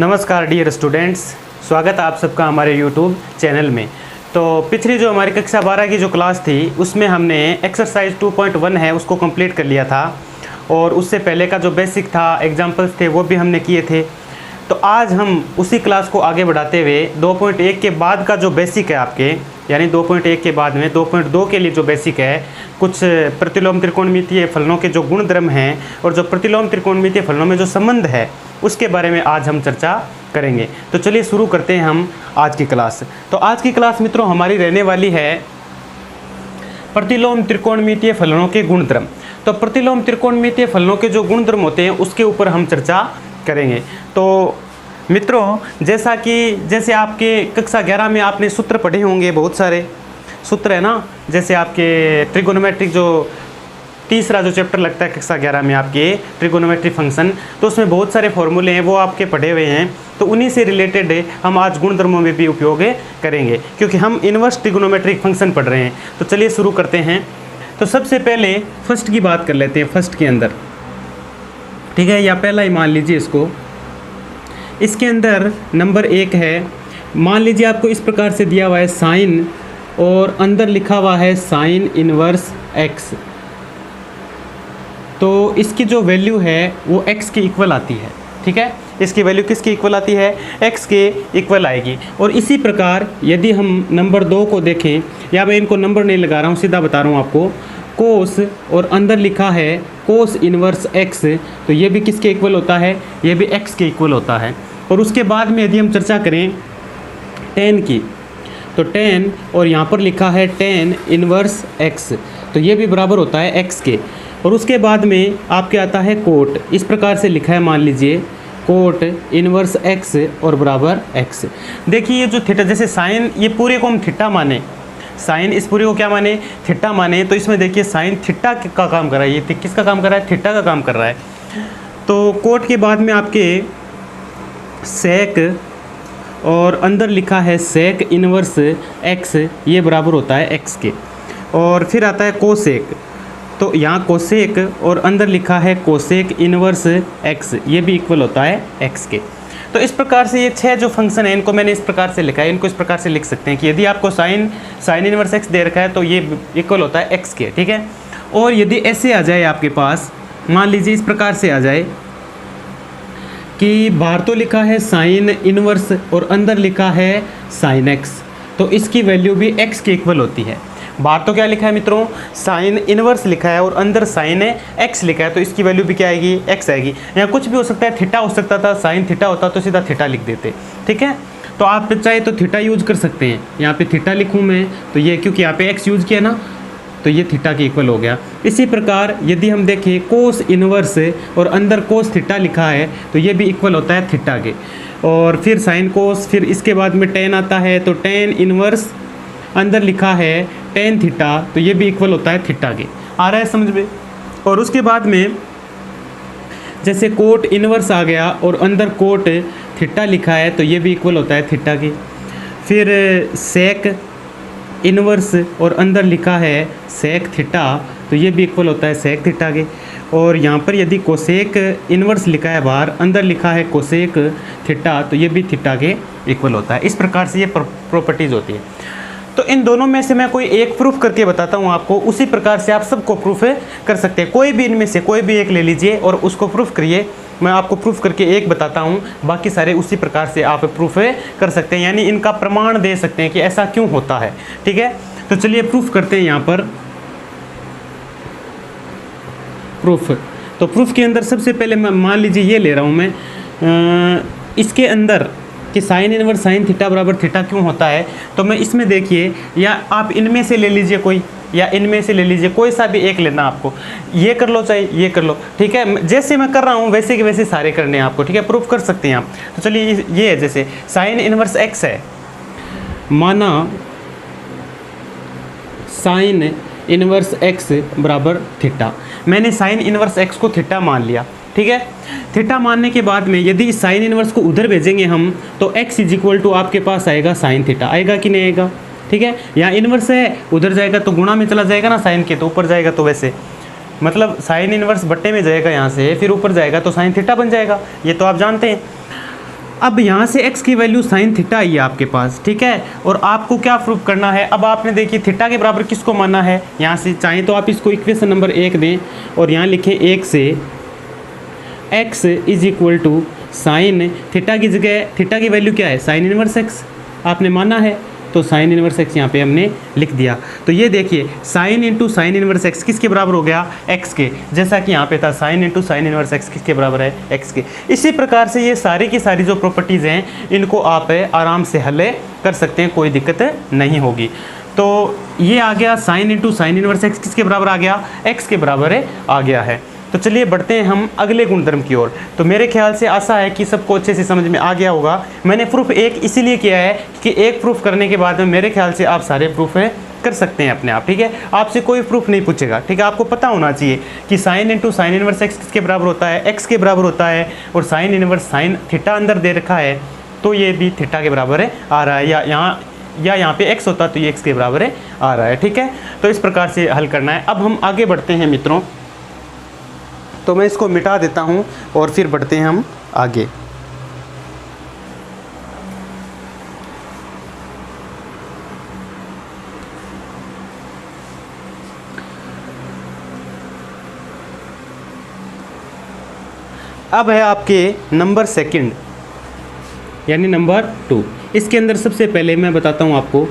नमस्कार dear students, स्वागत है आप सबका हमारे यूट्यूब चैनल में। तो पिछली जो हमारी कक्षा 12 की जो क्लास थी उसमें हमने एक्सरसाइज 2.1 है उसको कंप्लीट कर लिया था और उससे पहले का जो बेसिक था एग्जांपल्स थे वो भी हमने किए थे। तो आज हम उसी क्लास को आगे बढ़ाते हुए 2.1 के बाद का जो बेसिक है आपके, यानी 2.1 के बाद में 2.2 के लिए जो बेसिक है, कुछ प्रतिलोम त्रिकोणमितीय फलनों के जो गुणधर्म हैं और जो प्रतिलोम त्रिकोणमितीय फलनों में जो संबंध है उसके बारे में आज हम चर्चा करेंगे। तो चलिए शुरू करते हैं हम आज की क्लास। तो आज की क्लास मित्रों हमारी रहने वाली है प्रतिलोम त्रिकोणमितीय फलनों के गुणधर्म। तो प्रतिलोम त्रिकोणमितीय फलनों के जो गुणधर्म होते हैं उसके ऊपर हम चर्चा करेंगे। तो मित्रों जैसे आपके कक्षा 11 में आपने सूत्र पढ़े होंगे, बहुत सारे सूत्र है ना, जैसे आपके ट्रिगोनोमेट्रिक जो तीसरा जो चैप्टर लगता है कक्षा 11 में आपके ट्रिगोनोमेट्रिक फंक्शन, तो उसमें बहुत सारे फॉर्मूले हैं वो आपके पढ़े हुए हैं। तो उन्हीं से रिलेटेड हम आज गुणधर्मों में भी उपयोग करेंगे क्योंकि हम इन्वर्स ट्रिगोनोमेट्रिक फंक्शन पढ़ रहे हैं। तो चलिए शुरू करते हैं। तो सबसे पहले फर्स्ट की बात कर लेते हैं। फर्स्ट के अंदर ठीक है, या पहला ही मान लीजिए इसको। इसके अंदर नंबर 1 है, मान लीजिए आपको इस प्रकार से दिया हुआ है साइन और अंदर लिखा हुआ है साइन इनवर्स एक्स। तो इसकी जो वैल्यू है वो x के इक्वल आती है। ठीक है, इसकी वैल्यू किसके इक्वल आती है? x के इक्वल आएगी। और इसी प्रकार यदि हम नंबर 2 को देखें, या मैं इनको नंबर नहीं लगा रहा हूँ, सीधा बता रहा हूँ आपको, कोस और अंदर लिखा है कोस इनवर्स x, तो ये भी किसके इक्वल होता है? ये भी x के इक्वल होता है। और उसके बाद में यदि हम चर्चा करें tan की, तो tan और यहाँ पर लिखा है tan इनवर्स x, तो ये भी बराबर होता है x के। और उसके बाद में आपके आता है कोट, इस प्रकार से लिखा है, मान लीजिए कोट इनवर्स x और बराबर x। देखिए ये जो थीटा, जैसे साइन, ये पूरे को हम थीटा माने, साइन इस पूरे को क्या माने? थीटा माने। तो इसमें देखिए साइन थीटा का काम कर रहा है, ये किसका काम कर रहा है? थीटा का काम कर रहा है। तो कोट के बाद में आपके सेक और अंदर लिखा है सेक इनवर्स x, ये बराबर होता है x के। और फिर आता है कोसेक, तो यहाँ कोसेक और अंदर लिखा है कोसेक इनवर्स x, ये भी इक्वल होता है x के। तो इस प्रकार से ये 6 जो फंक्शन है इनको मैंने इस प्रकार से लिखा है। इनको इस प्रकार से लिख सकते हैं कि यदि आपको साइन इनवर्स x दे रखा है तो ये इक्वल होता है x के। ठीक है, और यदि ऐसे आ जाए आपके पास, मान लीजिए इस प्रकार से आ जाए कि बाहर तो लिखा है साइन इनवर्स और अंदर लिखा है साइन x, तो इसकी वैल्यू भी x के इक्वल होती है। बाहर तो क्या लिखा है मित्रों? साइन इनवर्स लिखा है और अंदर साइन x लिखा है, तो इसकी वैल्यू भी क्या आएगी? x आएगी। यहाँ कुछ भी हो सकता है, थीटा हो सकता था, साइन थीटा होता तो सीधा थीटा लिख देते। ठीक है, तो आप चाहे तो थीटा यूज कर सकते हैं। यहाँ पे थीटा लिखूँ मैं, तो ये क्योंकि यहाँ पे x यूज किया ना, तो ये थीटा के इक्वल हो गया। इसी प्रकार यदि हम देखें कोस इनवर्स और अंदर कोस थीटा लिखा है, तो ये भी इक्वल होता है थीटा के। और फिर साइन कोस, फिर इसके बाद में टेन आता है, तो टेन इनवर्स अंदर लिखा है टेन थीटा, तो ये भी इक्वल होता है थीटा के। आ रहा है समझ में? और उसके बाद में जैसे कोट इनवर्स आ गया और अंदर कोट थीटा लिखा है, तो ये भी इक्वल होता है थीटा के। फिर सेक इनवर्स और अंदर लिखा है सेक थीटा, तो ये भी इक्वल होता है सेक थीटा के। और यहाँ पर यदि कोसेक इनवर्स लिखा है बाहर, अंदर लिखा है कोसेक थीटा, तो ये भी थीटा के इक्वल होता है। इस प्रकार से ये प्रॉपर्टीज़ होती है। तो इन दोनों में से मैं कोई एक प्रूफ करके बताता हूँ आपको, उसी प्रकार से आप सबको प्रूफ कर सकते हैं। कोई भी इनमें से कोई भी एक ले लीजिए और उसको प्रूफ करिए। मैं आपको प्रूफ करके एक बताता हूँ, बाकी सारे उसी प्रकार से आप प्रूफ कर सकते हैं, यानी इनका प्रमाण दे सकते हैं कि ऐसा क्यों होता है। ठीक है, तो चलिए प्रूफ करते हैं यहाँ पर प्रूफ। तो प्रूफ के अंदर सबसे पहले मैं मान लीजिए ये ले रहा हूँ मैं, इसके अंदर कि साइन इनवर्स साइन थीटा बराबर थीटा क्यों होता है। तो मैं इसमें देखिए, या आप इनमें से ले लीजिए कोई, या इनमें से ले लीजिए, कोई सा भी एक लेना आपको, ये कर लो चाहे ये कर लो। ठीक है, जैसे मैं कर रहा हूँ वैसे के वैसे सारे करने हैं आपको। ठीक है, प्रूफ कर सकते हैं आप। तो चलिए ये है, जैसे साइन इनवर्स x है, माना साइन इनवर्स x बराबर थीटा, मैंने साइन इनवर्स x को थीटा मान लिया। ठीक है, थीटा मानने के बाद में यदि इस साइन इनवर्स को उधर भेजेंगे हम, तो x इज इक्वल टू आपके पास आएगा साइन थीटा, आएगा कि नहीं आएगा? ठीक है, यहाँ इनवर्स है, उधर जाएगा तो गुणा में चला जाएगा ना साइन के, तो ऊपर जाएगा तो वैसे मतलब साइन इनवर्स बट्टे में जाएगा यहाँ से, फिर ऊपर जाएगा तो साइन थीटा बन जाएगा, ये तो आप जानते हैं। अब यहाँ से x की वैल्यू साइन थीटा आई है आपके पास, ठीक है। और आपको क्या प्रूव करना है, अब आपने देखिए थीटा के बराबर किसको माना है, यहाँ से चाहें तो आप इसको इक्वेशन नंबर 1 दें और यहाँ लिखें 1 से x is equal to sine theta की जगह थीटा की वैल्यू क्या है, साइन इनवर्स x आपने माना है, तो साइन इनवर्स x यहाँ पे हमने लिख दिया। तो ये देखिए sine into sine inverse x किसके बराबर हो गया, x के, जैसा कि यहाँ पे था sine into sine inverse x किसके बराबर है, x के। इसी प्रकार से ये सारी की सारी जो प्रॉपर्टीज़ हैं इनको आप आराम से हल कर सकते हैं, कोई दिक्कत नहीं होगी। तो ये आ गया sine into sine inverse x किसके बराबर आ गया, x के बराबर आ गया है। तो चलिए बढ़ते हैं हम अगले गुणधर्म की ओर। तो मेरे ख्याल से आशा है कि सबको अच्छे से समझ में आ गया होगा। मैंने प्रूफ एक इसीलिए किया है कि एक प्रूफ करने के बाद में मेरे ख्याल से आप सारे प्रूफ कर सकते हैं अपने आप, ठीक है। आपसे कोई प्रूफ नहीं पूछेगा, ठीक है। आपको पता होना चाहिए कि sine into sine inverse x किसके बराबर होता है, x के बराबर होता है। और साइन इनवर्स साइन थीटा अंदर दे रखा है तो ये भी थीटा के बराबर आ रहा है, या यहाँ पे x होता तो ये x के बराबर आ रहा है, ठीक है। तो इस प्रकार से हल करना है। अब हम आगे बढ़ते हैं मित्रों, तो मैं इसको मिटा देता हूँ और फिर बढ़ते हैं हम आगे। अब है आपके नंबर सेकंड यानी नंबर 2। इसके अंदर सबसे पहले मैं बताता हूँ आपको,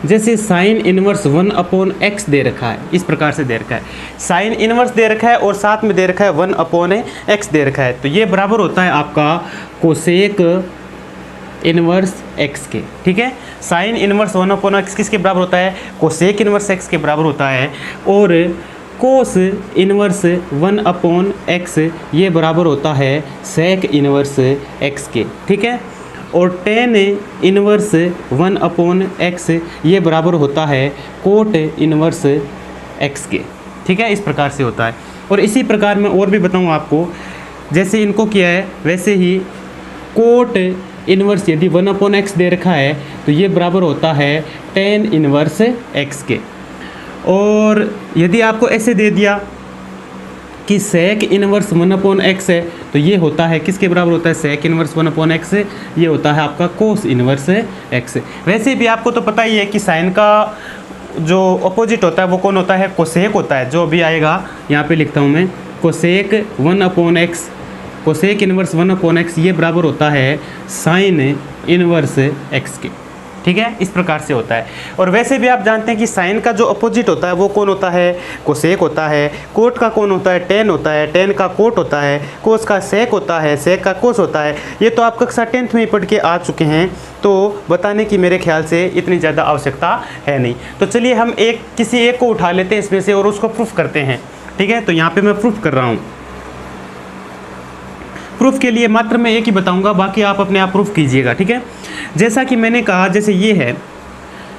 जैसे साइन इनवर्स 1/x दे रखा है, इस प्रकार से दे रखा है, साइन इनवर्स दे रखा है और साथ में दे रखा है 1/x दे रखा है, तो ये बराबर होता है आपका कोसेक इनवर्स x के, ठीक है। साइन इनवर्स 1/x किसके बराबर होता है, कोसेक इनवर्स x के बराबर होता है। और कोस इनवर्स 1/x ये बराबर होता है सेक इनवर्स x के, ठीक है। और टेन इनवर्स 1/x ये बराबर होता है कोट इनवर्स x के, ठीक है। इस प्रकार से होता है। और इसी प्रकार मैं और भी बताऊँ आपको, जैसे इनको किया है वैसे ही कोट इनवर्स यदि 1/x दे रखा है तो ये बराबर होता है टेन इनवर्स x के। और यदि आपको ऐसे दे दिया कि सेक इनवर्स 1/x है तो ये होता है किसके बराबर होता है, सेक इनवर्स 1/x ये होता है आपका कोस इनवर्स x। वैसे भी आपको तो पता ही है कि साइन का जो अपोजिट होता है वो कौन होता है, कोसेक होता है। जो भी आएगा यहाँ पे लिखता हूँ मैं, cosec 1/x, cosec inverse 1/x ये बराबर होता है साइन इनवर्स x के, ठीक है। इस प्रकार से होता है। और वैसे भी आप जानते हैं कि साइन का जो अपोजिट होता है वो कौन होता है, कोसेक होता है। कोट का कौन होता है, टेन होता है। टेन का कोट होता है। कोस का सेक होता है। सेक का कोस होता है। ये तो आप कक्षा 10th में ही पढ़ के आ चुके हैं, तो बताने की मेरे ख्याल से इतनी ज़्यादा आवश्यकता है नहीं। तो चलिए हम किसी एक को उठा लेते हैं इसमें से और उसको प्रूफ करते हैं, ठीक है। तो यहाँ पर मैं प्रूफ कर रहा हूँ। प्रूफ के लिए मात्र मैं एक ही बताऊंगा, बाकी आप अपने आप प्रूफ कीजिएगा, ठीक है। जैसा कि मैंने कहा, जैसे ये है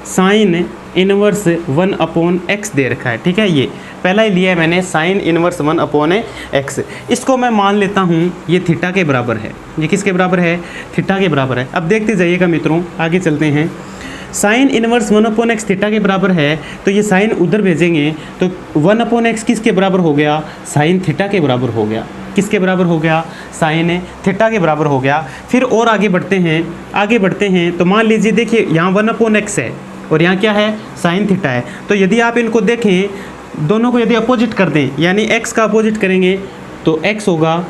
साइन इनवर्स 1/x दे रखा है, ठीक है। ये पहला ही लिया है मैंने, साइन इनवर्स 1/x। इसको मैं मान लेता हूँ ये थीटा के बराबर है। ये किसके बराबर है, थीटा के बराबर है। अब देखते जाइएगा मित्रों, आगे चलते हैं। साइन इनवर्स 1/x थीटा के बराबर है, तो ये साइन उधर भेजेंगे तो 1/x किसके बराबर हो गया, साइन थीटा के बराबर हो गया। किसके बराबर हो गया, साइन थीटा के बराबर हो गया। फिर और आगे बढ़ते हैं तो मान लीजिए देखिए यहाँ 1/x है और यहाँ क्या है, साइन थीटा है। तो यदि आप इनको देखें, दोनों को यदि अपोजिट कर दें, यानी x का अपोजिट करेंगे तो x होगा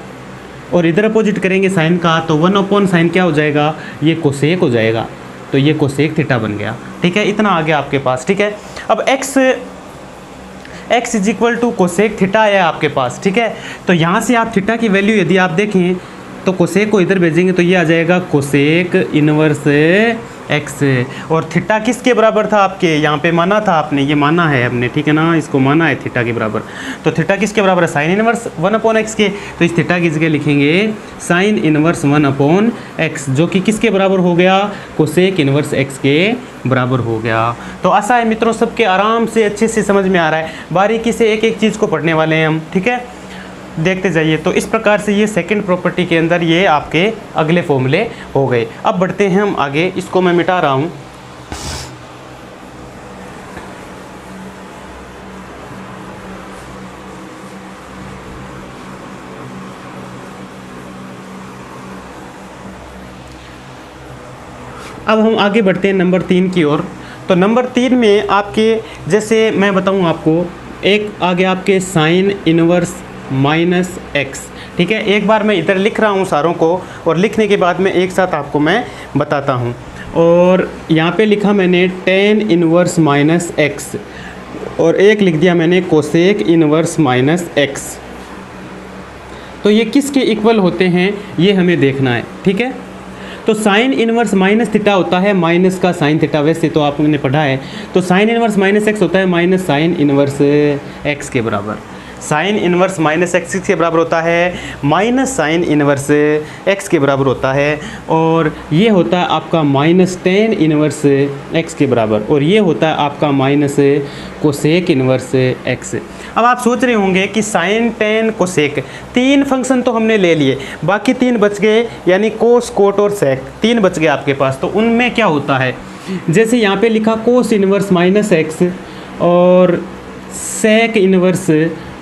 और इधर अपोजिट करेंगे साइन का तो 1/sin क्या हो जाएगा, ये कोसेक हो जाएगा। तो ये कोसेक थीटा बन गया, ठीक है। इतना आ गया आपके पास, ठीक है। अब x is equal to cosec theta है आपके पास, ठीक है। तो यहाँ से आप थीटा की वैल्यू यदि आप देखें तो कोसेक को इधर भेजेंगे तो ये आ जाएगा कोसेक इनवर्स x। और थीटा किसके बराबर था आपके, यहाँ पे माना था आपने, ये माना है हमने, ठीक है ना, इसको माना है थीटा के बराबर। तो थीटा किसके बराबर है, साइन इनवर्स 1/x के। तो इस थीटा की जगह लिखेंगे साइन इनवर्स 1/x, जो कि किसके बराबर हो गया, कोसेक इनवर्स x के बराबर हो गया। तो आशा है मित्रों सबके आराम से अच्छे से समझ में आ रहा है। बारीकी से एक एक चीज़ को पढ़ने वाले हैं हम, ठीक है। देखते जाइए। तो इस प्रकार से ये सेकंड प्रॉपर्टी के अंदर ये आपके अगले फॉर्मूले हो गए। अब बढ़ते हैं हम आगे, इसको मैं मिटा रहा हूँ। अब हम आगे बढ़ते हैं नंबर 3 की ओर। तो नंबर 3 में आपके, जैसे मैं बताऊं आपको, एक आगे आपके साइन इनवर्स माइनस एक्स, ठीक है। एक बार मैं इधर लिख रहा हूँ सारों को, और लिखने के बाद में एक साथ आपको मैं बताता हूँ। और यहाँ पे लिखा मैंने टेन इनवर्स माइनस एक्स, और एक लिख दिया मैंने कोसेक इनवर्स माइनस एक्स। तो ये किसके इक्वल होते हैं ये हमें देखना है, ठीक है। तो साइन इनवर्स माइनस थीटा होता है माइनस का साइन थीटा, वैसे तो आपने पढ़ा है। तो साइन इनवर्स माइनस एक्स होता है माइनस साइन इनवर्स एक्स के बराबर। साइन इनवर्स माइनस एक्स के बराबर होता है माइनस साइन इनवर्स एक्स के बराबर होता है। और ये होता है आपका माइनस टेन इनवर्स एक्स के बराबर, और ये होता है आपका माइनस कोसेक इनवर्स एक्स। अब आप सोच रहे होंगे कि साइन टेन कोसेक, 3 फंक्शन तो हमने ले लिए, बाकी 3 बच गए, यानी कोस कोट और सेक 3 बच गए आपके पास। तो उनमें क्या होता है, जैसे यहाँ पे लिखा कोस इनवर्स माइनस एक्स और सेक इनवर्स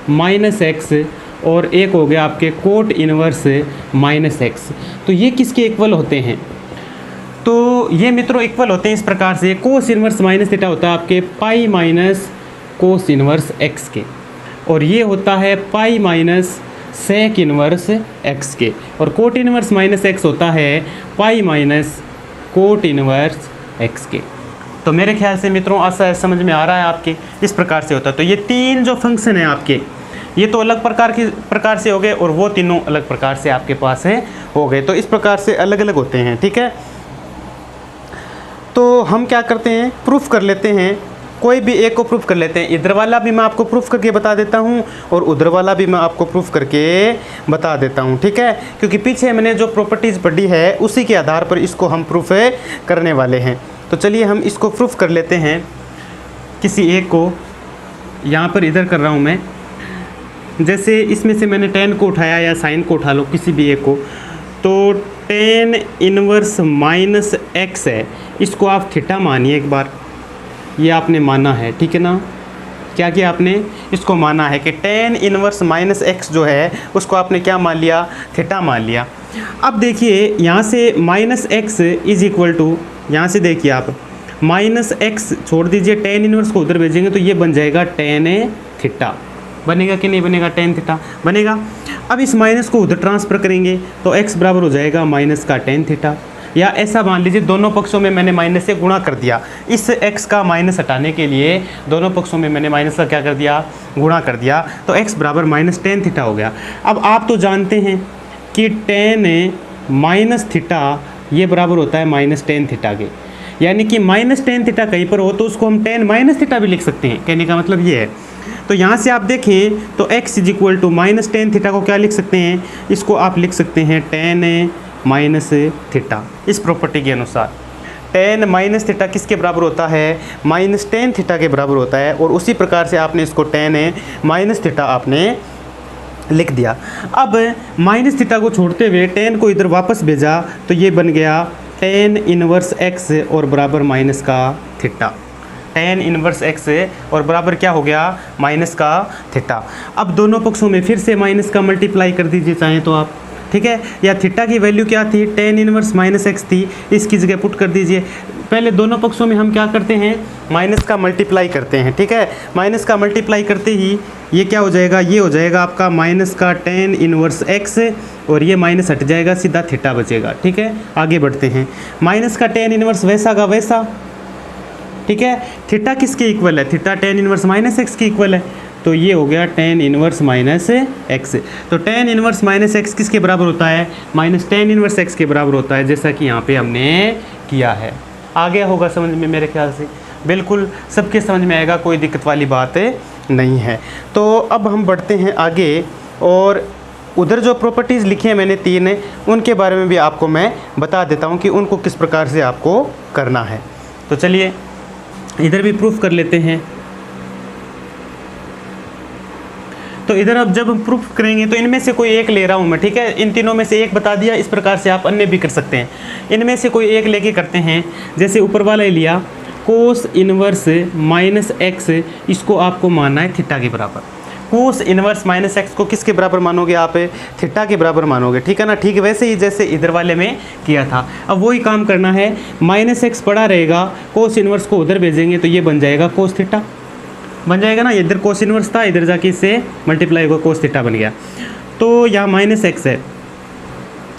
माइनस एक्स, और एक हो गया आपके कोट इनवर्स माइनस एक्स। तो ये किसके इक्वल होते हैं, तो ये मित्रों इक्वल होते हैं इस प्रकार से। कोस इनवर्स माइनस थीटा होता है आपके pi minus cos inverse x के, और ये होता है pi minus sec inverse x के, और कोट इनवर्स माइनस एक्स होता है pi minus cot inverse x के। तो मेरे ख्याल से मित्रों ऐसा समझ में आ रहा है आपके, इस प्रकार से होता है। तो ये 3 जो फंक्शन है आपके, ये तो अलग प्रकार से हो गए, और वो तीनों अलग प्रकार से आपके पास है हो गए। तो इस प्रकार से अलग अलग होते हैं, ठीक है। तो हम क्या करते हैं, प्रूफ कर लेते हैं, कोई भी एक को प्रूफ कर लेते हैं। इधर वाला भी मैं आपको प्रूफ करके बता देता हूँ, और उधर वाला भी मैं आपको प्रूफ करके बता देता हूँ, ठीक है। क्योंकि पीछे मैंने जो प्रॉपर्टीज़ पढ़ी है उसी के आधार पर इसको हम प्रूफ करने वाले हैं। तो चलिए हम इसको प्रूफ कर लेते हैं, किसी एक को। यहाँ पर इधर कर रहा हूँ मैं, जैसे इसमें से मैंने टेन को उठाया या साइन को उठा लो, किसी भी एक को। तो टेन इनवर्स माइनस एक्स है, इसको आप थीटा मानिए एक बार, ये आपने माना है, ठीक है ना। क्या किया आपने, इसको माना है कि टेन इनवर्स माइनस एक्स जो है उसको आपने क्या मान लिया, थीटा मान लिया। अब देखिए यहाँ से minus x is equal to, यहाँ से देखिए आप माइनस एक्स छोड़ दीजिए, टेन इनवर्स को उधर भेजेंगे तो ये बन जाएगा टेन थीटा। बनेगा कि नहीं बनेगा, टेन थीटा बनेगा। अब इस माइनस को उधर ट्रांसफ़र करेंगे तो x बराबर हो जाएगा माइनस का टेन थीटा, या ऐसा मान लीजिए दोनों पक्षों में मैंने माइनस से गुणा कर दिया। इस x का माइनस हटाने के लिए दोनों पक्षों में मैंने माइनस का क्या कर दिया, गुणा कर दिया। तो x बराबर माइनस टेन थीटा हो गया। अब आप तो जानते हैं कि टेन माइनस थीटा ये बराबर होता है माइनस टेन थीटा के, यानी कि माइनस टेन थीटा कहीं पर हो तो उसको हम टेन माइनस थीटा भी लिख सकते हैं। कहने का मतलब ये है। तो यहाँ से आप देखें तो x is equal to minus tan theta को क्या लिख सकते हैं, इसको आप लिख सकते हैं टेन माइनस थीटा। इस प्रॉपर्टी के अनुसार टेन माइनस थीटा किसके बराबर होता है, माइनस टेन थीटा के बराबर होता है। और उसी प्रकार से आपने इसको टेन माइनस थीटा आपने लिख दिया। अब माइनस थीटा को छोड़ते हुए टेन को इधर वापस भेजा तो ये बन गया टेन इनवर्स एक्स और बराबर माइनस का थीटा। टेन इनवर्स एक्स और बराबर क्या हो गया, माइनस का थीटा। अब दोनों पक्षों में फिर से माइनस का मल्टीप्लाई कर दीजिए चाहें तो आप, ठीक है। या थीटा की वैल्यू क्या थी, टेन इनवर्स माइनस एक्स थी, इसकी जगह पुट कर दीजिए। पहले दोनों पक्षों में हम क्या करते हैं, माइनस का मल्टीप्लाई करते हैं, ठीक है। माइनस का मल्टीप्लाई करते ही ये क्या हो जाएगा, ये हो जाएगा आपका माइनस का टेन इनवर्स एक्स, और ये माइनस हट जाएगा, सीधा थीटा बचेगा, ठीक है। आगे बढ़ते हैं, माइनस का टेन इनवर्स वैसा का वैसा, ठीक है। थीटा किसके इक्वल है, theta tan inverse minus x के इक्वल है, तो ये हो गया टेन इनवर्स माइनस एक्स। तो टेन इनवर्स माइनस एक्स किसके बराबर होता है, माइनस टेन इनवर्स एक्स के बराबर होता है, जैसा कि यहाँ पे हमने किया है। आ गया होगा समझ में मेरे ख्याल से, बिल्कुल सबके समझ में आएगा, कोई दिक्कत वाली बात नहीं है। तो अब हम बढ़ते हैं आगे, और उधर जो प्रॉपर्टीज़ लिखी हैं मैंने तीन, उनके बारे में भी आपको मैं बता देता हूँ कि उनको किस प्रकार से आपको करना है। तो चलिए इधर भी प्रूफ कर लेते हैं। तो इधर अब जब हम प्रूफ करेंगे तो इनमें से कोई एक ले रहा हूँ मैं, ठीक है। इन तीनों में से एक बता दिया, इस प्रकार से आप अन्य भी कर सकते हैं। इनमें से कोई एक लेके करते हैं, जैसे ऊपर वाला ही लिया कोस इनवर्स माइनस एक्स, इसको आपको मानना है थीटा के बराबर। कोस इनवर्स माइनस एक्स को किसके बराबर मानोगे आप? थीटा के बराबर मानोगे, ठीक है ना। ठीक वैसे ही जैसे इधर वाले में किया था, अब वही काम करना है। माइनस एक्स पड़ा रहेगा, कोस इनवर्स को उधर भेजेंगे तो ये बन जाएगा कोस थीटा, बन जाएगा ना। इधर कोस इनवर्स था, इधर जाके इससे मल्टीप्लाई होगा, कोस थीटा बन गया। तो यहाँ माइनस एक्स है,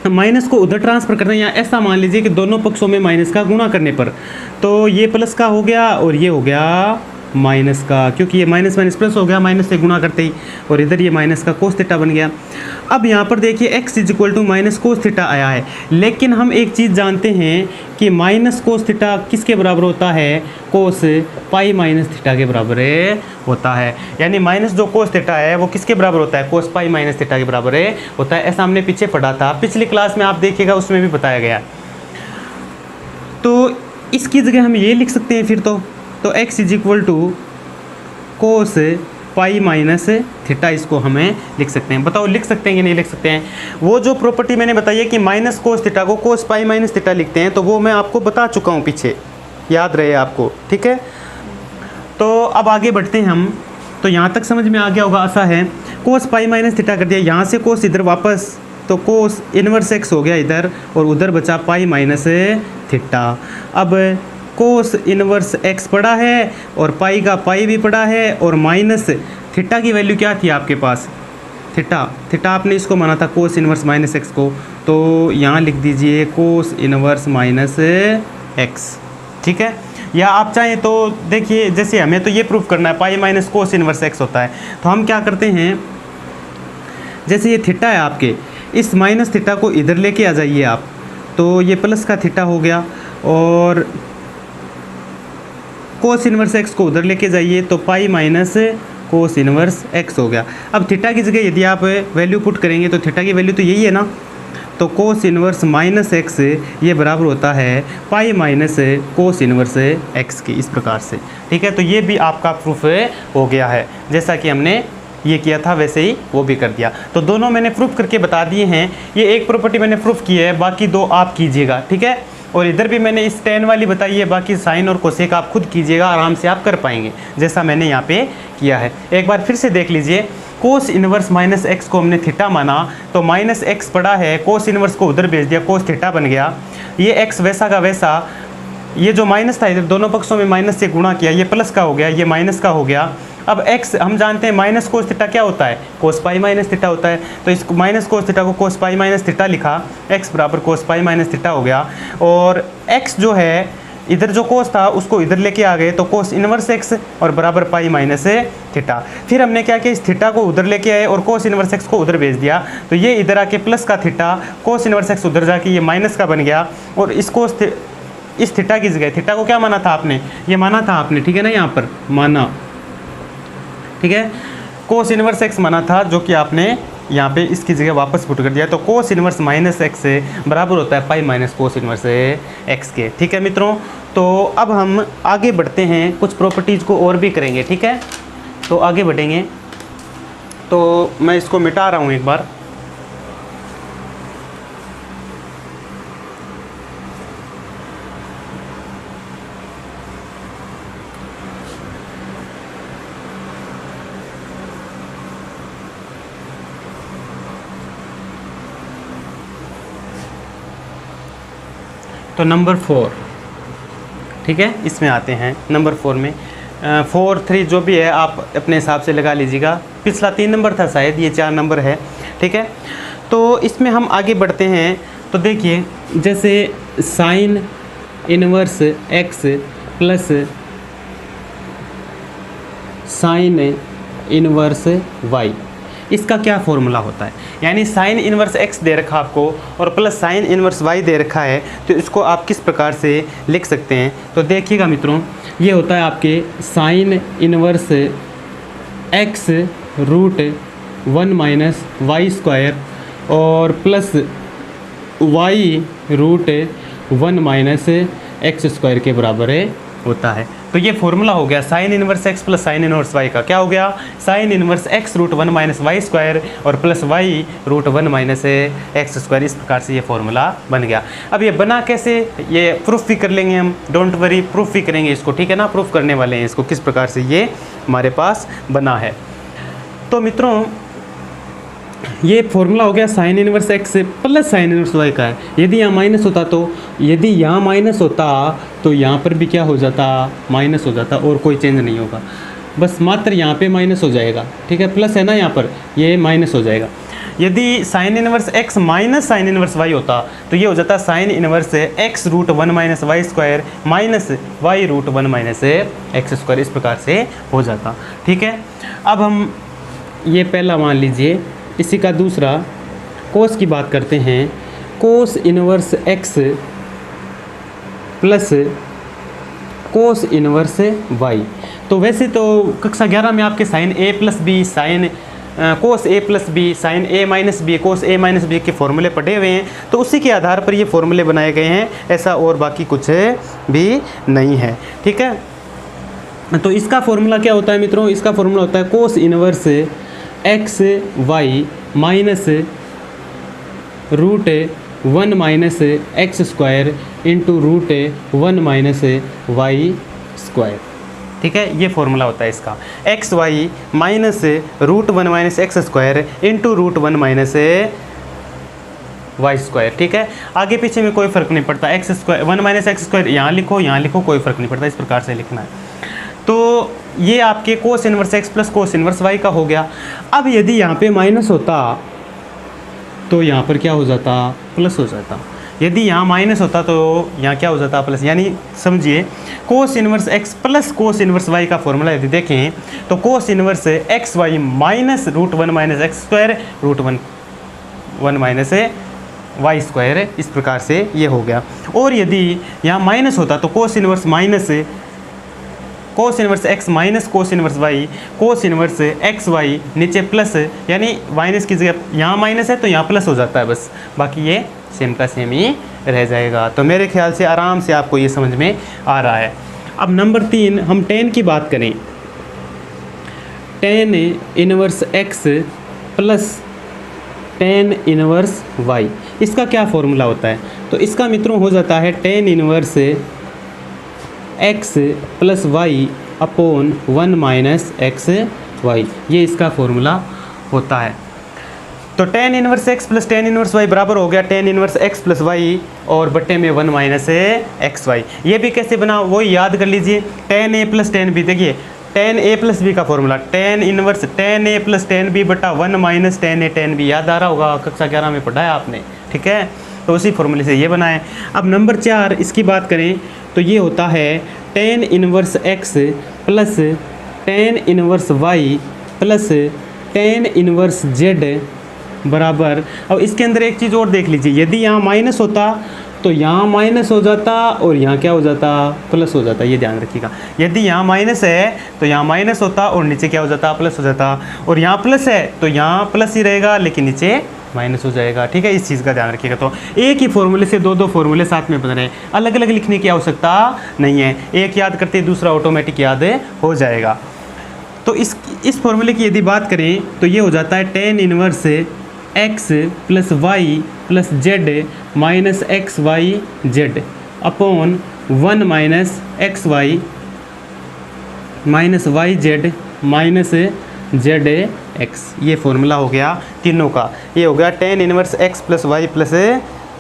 माइनस को उधर ट्रांसफर करना है। यहाँ ऐसा मान लीजिए कि दोनों पक्षों में माइनस का गुणा करने पर तो ये प्लस का हो गया और ये हो गया माइनस का, क्योंकि ये माइनस माइनस प्लस हो गया माइनस से गुणा करते ही, और इधर ये माइनस का कोस थीटा बन गया। अब यहाँ पर देखिए x is equal to minus cos theta आया है, लेकिन हम एक चीज़ जानते हैं कि माइनस कोस थीटा किसके बराबर होता है? कोस पाई माइनस थीटा के बराबर होता है। यानी माइनस जो कोस थीटा है वो किसके बराबर होता है? कोस पाई माइनस थीटा के बराबर होता है। ऐसा हमने पीछे पढ़ा था, पिछली क्लास में आप देखिएगा, उसमें भी बताया गया। तो इसकी जगह हम ये लिख सकते हैं फिर तो x is equal to cos pi minus theta, इसको हमें लिख सकते हैं। बताओ लिख सकते हैं कि नहीं लिख सकते हैं? वो जो प्रॉपर्टी मैंने बताई है कि माइनस कोस थीटा को कोस पाई माइनस थीटा लिखते हैं, तो वो मैं आपको बता चुका हूँ पीछे, याद रहे आपको, ठीक है। तो अब आगे बढ़ते हैं हम। तो यहाँ तक समझ में आ गया होगा। ऐसा है, कोस पाई माइनस थीटा कर दिया, यहाँ से कोस इधर वापस, तो कोस इनवर्स एक्स हो गया इधर, और उधर बचा पाई माइनस थीटा। अब कोस इनवर्स एक्स पड़ा है और पाई का पाई भी पड़ा है, और माइनस थीटा की वैल्यू क्या थी आपके पास? थीटा आपने इसको माना था कोस इनवर्स माइनस एक्स को, तो यहाँ लिख दीजिए कोस इनवर्स माइनस एक्स, ठीक है। या आप चाहें तो देखिए, जैसे हमें तो ये प्रूफ करना है pi minus cos inverse x होता है, तो हम क्या करते हैं, जैसे ये थीटा है आपके, इस माइनस थीटा को इधर लेके आ जाइए आप, तो ये प्लस का थीटा हो गया, और कोस इनवर्स एक्स को उधर लेके जाइए तो पाई माइनस कोस इनवर्स एक्स हो गया। अब थीटा की जगह यदि आप वैल्यू पुट करेंगे तो थीटा की वैल्यू तो यही है ना, तो कोस इनवर्स माइनस एक्स ये बराबर होता है pi minus cos inverse x की, इस प्रकार से, ठीक है। तो ये भी आपका प्रूफ हो गया है, जैसा कि हमने ये किया था वैसे ही वो भी कर दिया। तो दोनों मैंने प्रूफ करके बता दिए हैं। ये एक प्रॉपर्टी मैंने प्रूफ की है, बाकी दो आप कीजिएगा, ठीक है। और इधर भी मैंने इस टेन वाली बताई है, बाकी साइन और कोसेक आप खुद कीजिएगा, आराम से आप कर पाएंगे, जैसा मैंने यहाँ पे किया है। एक बार फिर से देख लीजिए, कोस इनवर्स माइनस एक्स को हमने थीटा माना, तो माइनस एक्स पड़ा है, कोस इनवर्स को उधर भेज दिया, कोस थीटा बन गया। ये एक्स वैसा का वैसा, ये जो माइनस था इधर दोनों पक्षों में माइनस से गुणा किया, ये प्लस का हो गया, ये माइनस का हो गया। अब x हम जानते हैं माइनस कोस थीटा क्या होता है? कोस पाई माइनस थीटा होता है, तो इस माइनस कोस थीटा को कोस पाई माइनस थीटा लिखा, x बराबर कोस पाई माइनस थीटा हो गया। और x जो है इधर जो कोस था उसको इधर लेके आ गए, तो कोस इनवर्स x और बराबर पाई माइनस थीटा। फिर हमने क्या किया, इस थीटा को उधर लेके आए और कोस इनवर्स x को उधर भेज दिया, तो ये इधर आके प्लस का थीटा, कोस इनवर्स x उधर जाके ये माइनस का बन गया। और इस थीटा की जगह थीटा को क्या माना था आपने? ये माना था आपने, ठीक है ना, यहाँ पर माना, ठीक है। कोस इनवर्स एक्स माना था, जो कि आपने यहाँ पे इसकी जगह वापस पुट कर दिया, तो कोस इनवर्स माइनस एक्स से बराबर होता है pi minus cos inverse x के, ठीक है मित्रों। तो अब हम आगे बढ़ते हैं, कुछ प्रॉपर्टीज़ को और भी करेंगे, ठीक है। तो आगे बढ़ेंगे, तो मैं इसको मिटा रहा हूँ एक बार। तो नंबर 4, ठीक है, इसमें आते हैं नंबर 4 में। 4, 3 जो भी है आप अपने हिसाब से लगा लीजिएगा। पिछला 3 नंबर था शायद, ये 4 नंबर है, ठीक है। तो इसमें हम आगे बढ़ते हैं। तो देखिए, जैसे sine inverse x plus sine inverse y, इसका क्या फॉर्मूला होता है? यानी साइन इनवर्स एक्स दे रखा आपको और प्लस साइन इनवर्स वाई दे रखा है, तो इसको आप किस प्रकार से लिख सकते हैं? तो देखिएगा मित्रों, ये होता है आपके sine inverse x root 1 minus y square और plus y root 1 minus x square के बराबर होता है। तो ये फॉर्मूला हो गया sine inverse x plus sine inverse y का। क्या हो गया? Sine inverse x root 1 minus y square और plus y root 1 minus x square. इस प्रकार से ये फॉर्मूला बन गया। अब ये बना कैसे, ये प्रूफ भी कर लेंगे हम, डोंट वरी, प्रूफ भी करेंगे इसको, ठीक है ना। प्रूफ करने वाले हैं इसको किस प्रकार से ये हमारे पास बना है। तो मित्रों ये फॉर्मूला हो गया sine inverse x plus sine inverse y का है। यदि यहाँ माइनस होता तो, यदि यहाँ माइनस होता तो यहाँ पर भी क्या हो जाता, माइनस हो जाता, और कोई चेंज नहीं होगा, बस मात्र यहाँ पे माइनस हो जाएगा। ठीक है, प्लस है ना, यहाँ पर ये माइनस हो जाएगा। यदि sine inverse x minus sine inverse y होता तो ये हो जाता sine inverse x root 1 minus y square minus y root 1 minus x square, इस प्रकार से हो जाता। ठीक है, अब हम ये पहला मान लीजिए, इसी का दूसरा कोस की बात करते हैं। Cos inverse x plus cos inverse y. तो वैसे तो कक्षा 11 में आपके sine A plus B, sine cos A plus B, sine A minus B, cos A minus B के फॉर्मूले पढ़े हुए हैं, तो उसी के आधार पर ये फॉर्मूले बनाए गए हैं, ऐसा और बाकी कुछ भी नहीं है। ठीक है, तो इसका फॉर्मूला क्या होता है मित्रों, इसका फॉर्मूला होता है cos inverse x y minus root 1 minus x square into root 1 minus y square. ठीक है, ये फॉर्मूला होता है इसका, x y minus root 1 minus x square into root 1 minus y square. ठीक है, आगे पीछे में कोई फ़र्क नहीं पड़ता, x square 1 minus x square यहाँ लिखो, कोई फ़र्क नहीं पड़ता, इस प्रकार से लिखना है। तो ये आपके cos inverse x plus cos inverse y का हो गया। अब यदि यहाँ पे माइनस होता तो यहाँ पर क्या हो जाता, प्लस हो जाता। यदि यहाँ माइनस होता तो यहाँ क्या हो जाता, प्लस। यानी समझिए, cos inverse x plus cos inverse y का फॉर्मूला यदि देखें तो cos inverse x y minus root 1 minus x square root 1 minus y square, इस प्रकार से ये हो गया। और यदि यहाँ माइनस होता तो cos inverse minus cos inverse x minus cos inverse y, cos inverse x y नीचे प्लस, यानी माइनस की जगह यहाँ माइनस है तो यहाँ प्लस हो जाता है, बस बाकी ये सेम का सेम ही रह जाएगा। तो मेरे ख्याल से आराम से आपको ये समझ में आ रहा है। अब नंबर 3 हम टेन की बात करें, tan inverse x plus tan inverse y, इसका क्या फॉर्मूला होता है? तो इसका मित्रों हो जाता है tan inverse x plus y upon 1 minus x y, ये इसका फॉर्मूला होता है। तो tan inverse x plus tan inverse y बराबर हो गया tan inverse x plus y और बट्टे में 1 माइनस एक्स वाई। ये भी कैसे बना वो याद कर लीजिए, टेन ए प्लस टेन बी, देखिए टेन ए प्लस बी का फॉर्मूला टेन इनवर्स टेन ए प्लस टेन बी बटा 1 माइनस टेन ए टेन बी, याद आ रहा होगा, कक्षा 11 में पढ़ा है आपने। ठीक है, तो उसी फॉर्मूले से ये बना है। अब नंबर 4 इसकी बात करें तो ये होता है tan inverse x plus tan inverse y plus tan inverse z बराबर। अब इसके अंदर एक चीज़ और देख लीजिए, यदि यहाँ माइनस होता तो यहाँ माइनस हो जाता और यहाँ क्या हो जाता, प्लस हो जाता, ये ध्यान रखिएगा। यदि यहाँ माइनस है तो यहाँ माइनस होता और नीचे क्या हो जाता, प्लस हो जाता, और यहाँ प्लस है तो यहाँ प्लस ही रहेगा लेकिन नीचे माइनस हो जाएगा। ठीक है, इस चीज़ का ध्यान रखिएगा। तो एक ही फॉर्मूले से दो फॉर्मूले साथ में बन रहे हैं, अलग अलग लिखने की आवश्यकता नहीं है, एक याद करते दूसरा ऑटोमेटिक याद हो जाएगा। तो इस फॉर्मूले की यदि बात करें तो ये हो जाता है tan inverse x plus y plus z minus x y z upon 1 minus x y minus y z minus z x, ये फॉर्मूला हो गया तीनों का। ये हो गया tan inverse x plus y plus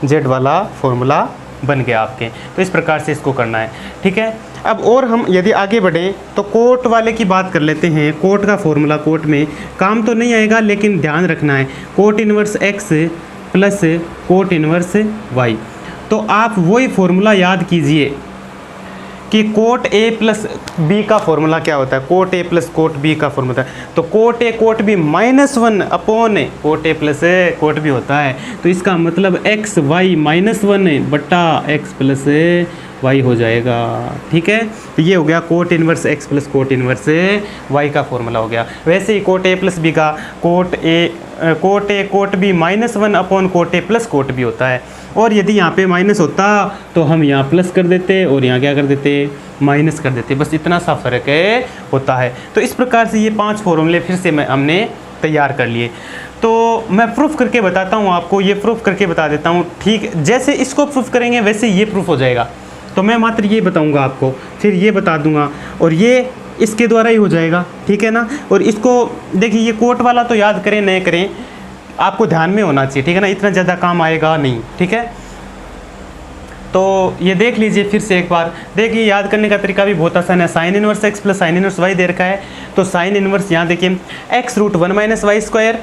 z वाला फॉर्मूला बन गया आपके। तो इस प्रकार से इसको करना है। ठीक है, अब और हम यदि आगे बढ़ें तो कोट वाले की बात कर लेते हैं। कोट का फॉर्मूला, कोट में काम तो नहीं आएगा लेकिन ध्यान रखना है, cot inverse x plus cot inverse y. तो आप वही फॉर्मूला याद कीजिए कि कोट ए प्लस बी का फॉर्मूला क्या होता है, cot A plus cot B का फॉर्मूला है। तो cot A cot B -1 upon cot A plus cot B होता है। तो इसका मतलब एक्स वाई -1 बट्टा एक्स प्लस वाई हो जाएगा। ठीक है, तो ये हो गया cot inverse x plus cot inverse y का फॉर्मूला हो गया। वैसे ही कोट ए प्लस बी का cot A cot B -1 upon cot A plus cot B होता है। और यदि यहाँ पे माइनस होता तो हम यहाँ प्लस कर देते और यहाँ क्या कर देते, माइनस कर देते, बस इतना सा फ़र्क होता है। तो इस प्रकार से ये 5 फॉर्मूले फिर से हमने तैयार कर लिए। तो मैं प्रूफ करके बताता हूँ आपको, ये प्रूफ करके बता देता हूँ। ठीक, जैसे इसको प्रूफ करेंगे वैसे ये प्रूफ हो जाएगा। तो मैं मात्र ये बताऊँगा आपको, फिर ये बता दूँगा और ये इसके द्वारा ही हो जाएगा, ठीक है ना। और इसको देखिए, ये कोट वाला तो याद करें नहीं करें आपको ध्यान में होना चाहिए, ठीक है ना, इतना ज़्यादा काम आएगा नहीं, ठीक है। तो ये देख लीजिए फिर से एक बार, देखिए याद करने का तरीका भी बहुत आसान है। Sine inverse x plus sine inverse y दे रखा है, तो साइन इनवर्स यहाँ देखिए x root 1 minus y square,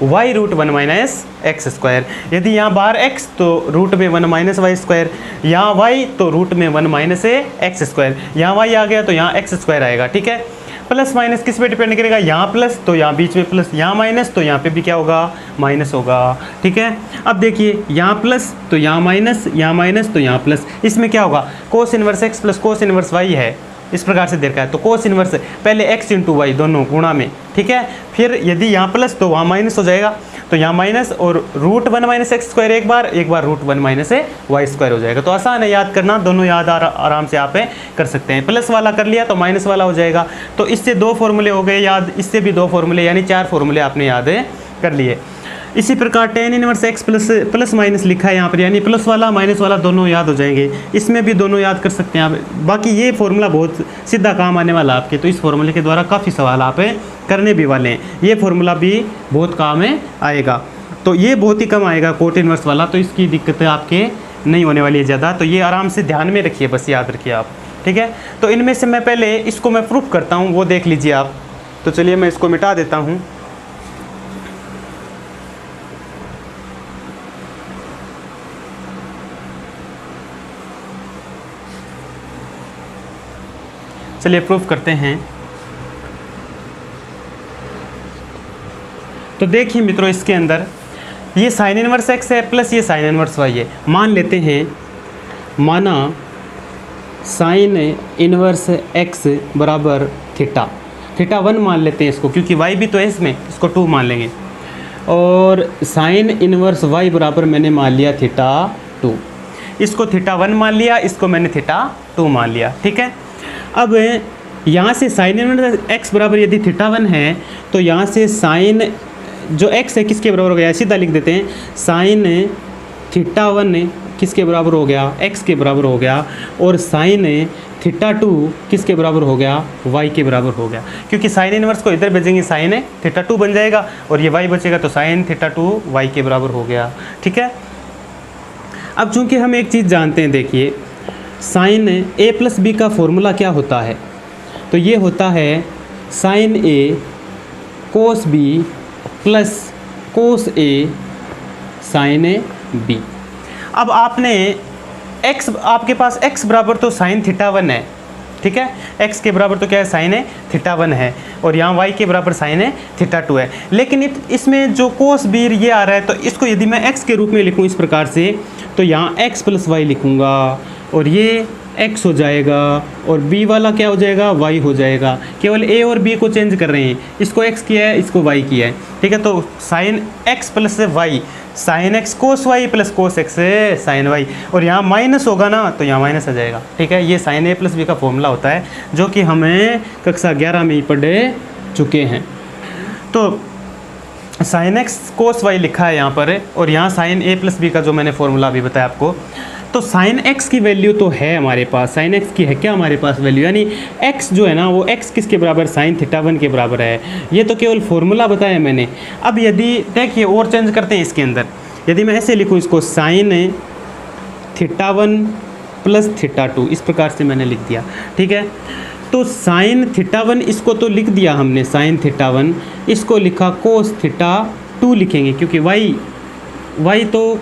y root 1 minus x square. यदि यहाँ बाहर एक्स तो रूट में 1 माइनस वाई स्क्वायर, यहाँ वाई तो रूट में 1 माइनस एक्स स्क्वायर, यहाँ वाई आ गया तो यहाँ एक्स स्क्वायर आएगा, ठीक है। प्लस माइनस किस पे डिपेंड करेगा, यहाँ प्लस तो यहाँ बीच में प्लस, यहाँ माइनस तो यहाँ पे भी क्या होगा, माइनस होगा, ठीक है। अब देखिए यहाँ प्लस तो यहाँ माइनस, यहाँ माइनस तो यहाँ प्लस, इसमें क्या होगा, cos inverse x plus cos inverse y है, इस प्रकार से देखा है। तो कोस इनवर्स पहले एक्स इंटू वाई दोनों गुणा में, ठीक है। फिर यदि यहाँ प्लस तो वहाँ माइनस हो जाएगा, तो यहाँ माइनस और रूट 1 माइनस एक्स स्क्वायर एक बार रूट 1 माइनस वाई स्क्वायर हो जाएगा। तो आसान है याद करना, दोनों याद आराम से आप कर सकते हैं। प्लस वाला कर लिया तो माइनस वाला हो जाएगा। तो इससे 2 फॉर्मूले हो गए याद, इससे भी 2 फॉर्मूले, यानी 4 फॉर्मूले आपने याद कर लिए। इसी प्रकार ten inverse x plus minus लिखा है यहाँ पर, यानी प्लस वाला माइनस वाला दोनों याद हो जाएंगे। इसमें भी दोनों याद कर सकते हैं आप। बाकी ये फॉर्मूला बहुत सीधा काम आने वाला आपके, तो इस फॉर्मूले के द्वारा काफ़ी सवाल आप करने भी वाले हैं। ये फॉर्मूला भी बहुत काम में आएगा, तो ये बहुत ही कम आएगा कोट इनवर्स वाला, तो इसकी दिक्कतें आपके नहीं होने वाली है ज़्यादा। तो ये आराम से ध्यान में रखिए, बस याद रखिए आप, ठीक है। तो इनमें से मैं पहले इसको मैं प्रूफ करता हूँ, वो देख लीजिए आप। तो चलिए मैं इसको मिटा देता हूँ। चलिए प्रूफ करते हैं। तो देखिए मित्रों, इसके अंदर ये साइन इनवर्स एक्स है प्लस ये साइन इनवर्स वाई है। मान लेते हैं, माना साइन इनवर्स एक्स बराबर थीटा 1 मान लेते हैं इसको, क्योंकि वाई भी तो है इसमें, इसको 2 मान लेंगे। और साइन इनवर्स वाई बराबर मैंने मान लिया थीटा 2, इसको थीटा 1 मान लिया, इसको मैंने थीटा 2 मान लिया, ठीक है। अब यहाँ से साइन इनवर्स एक्स बराबर यदि थीटा 1 है, तो यहाँ से साइन जो एक्स है किसके बराबर हो गया, सीधा लिख देते हैं, साइन थीटा 1 किसके बराबर हो गया, एक्स के बराबर हो गया। और साइन थीटा 2 किसके बराबर हो गया, वाई के बराबर हो गया। क्योंकि साइन इनवर्स को इधर भेजेंगे, साइन थीटा 2 बन जाएगा और ये वाई बचेगा, तो साइन थीटा 2 वाई के बराबर हो गया, ठीक है। अब चूंकि हम एक चीज़ जानते हैं, देखिए साइन ए प्लस बी का फॉर्मूला क्या होता है, तो ये होता है sine A cos B plus cos A sine A B. अब आपने x, आपके पास x बराबर तो साइन थीटा 1 है, ठीक है, x के बराबर तो क्या है, साइन थीटा 1 है, और यहाँ y के बराबर साइन थीटा 2 है। लेकिन इसमें जो कोस बी ये आ रहा है, तो इसको यदि मैं x के रूप में लिखूँ इस प्रकार से, तो यहाँ x प्लस वाई लिखूँगा और ये x हो जाएगा और b वाला क्या हो जाएगा, y हो जाएगा। केवल a और b को चेंज कर रहे हैं, इसको x किया है, इसको y किया है, ठीक है। तो sine x plus y, sine x cos y plus cos x sine y, और यहाँ माइनस होगा ना तो यहाँ माइनस आ जाएगा, ठीक है। ये साइन ए प्लस बी का फॉर्मूला होता है, जो कि हमें कक्षा 11 में ही पढ़े चुके हैं। तो साइन एक्स कोस वाई लिखा है यहाँ पर, और यहाँ साइन ए प्लस बी का जो मैंने फॉर्मूला अभी बताया आपको। तो साइन एक्स की वैल्यू तो है हमारे पास, साइन एक्स की है क्या हमारे पास वैल्यू, यानी एक्स जो है ना वो एक्स किसके बराबर, साइन थीटा 1 के बराबर है। ये तो केवल फॉर्मूला बताया मैंने। अब यदि देखिए और चेंज करते हैं इसके अंदर, यदि मैं ऐसे लिखूँ इसको, साइन थीटा 1 प्लस थीटा 2, इस प्रकार से मैंने लिख दिया, ठीक है। तो साइन थीटा 1 इसको तो लिख दिया हमने, साइन थीटा 1, इसको लिखा कोस थीटा 2 लिखेंगे, क्योंकि वाई तो,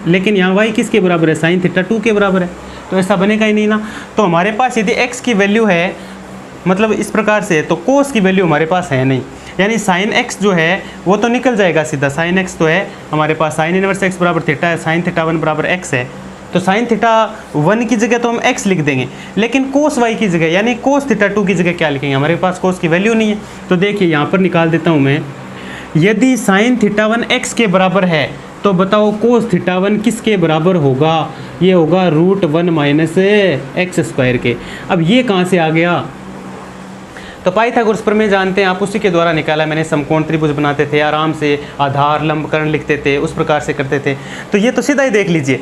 लेकिन यहाँ y किसके बराबर है, साइन थीटा 2 के बराबर है, तो ऐसा बनेगा ही नहीं ना। तो हमारे पास यदि x की वैल्यू है, मतलब इस प्रकार से, तो कोस की वैल्यू हमारे पास है नहीं, यानी साइन x जो है वो तो निकल जाएगा सीधा। साइन x तो है हमारे पास, साइन इनवर्स x बराबर थीटा है, साइन थीटा 1 बराबर x है, तो साइन थीटा 1 की जगह तो हम x लिख देंगे, लेकिन कोस y की जगह यानी कोस थीटा 2 की जगह क्या लिखेंगे, हमारे पास कोस की वैल्यू नहीं है। तो देखिए यहाँ पर निकाल देता हूँ मैं, यदि साइन थीटा 1 x के बराबर है, तो बताओ कोस थीटा 1 किसके बराबर होगा, ये होगा रूट 1 माइनस एक्स स्क्वायर के। अब ये कहाँ से आ गया, तो पाइथागोरस प्रमेय जानते हैं आप, उसी के द्वारा निकाला मैंने। समकोण त्रिभुज बनाते थे आराम से, आधार लंबकरण लिखते थे, उस प्रकार से करते थे। तो ये तो सीधा ही देख लीजिए,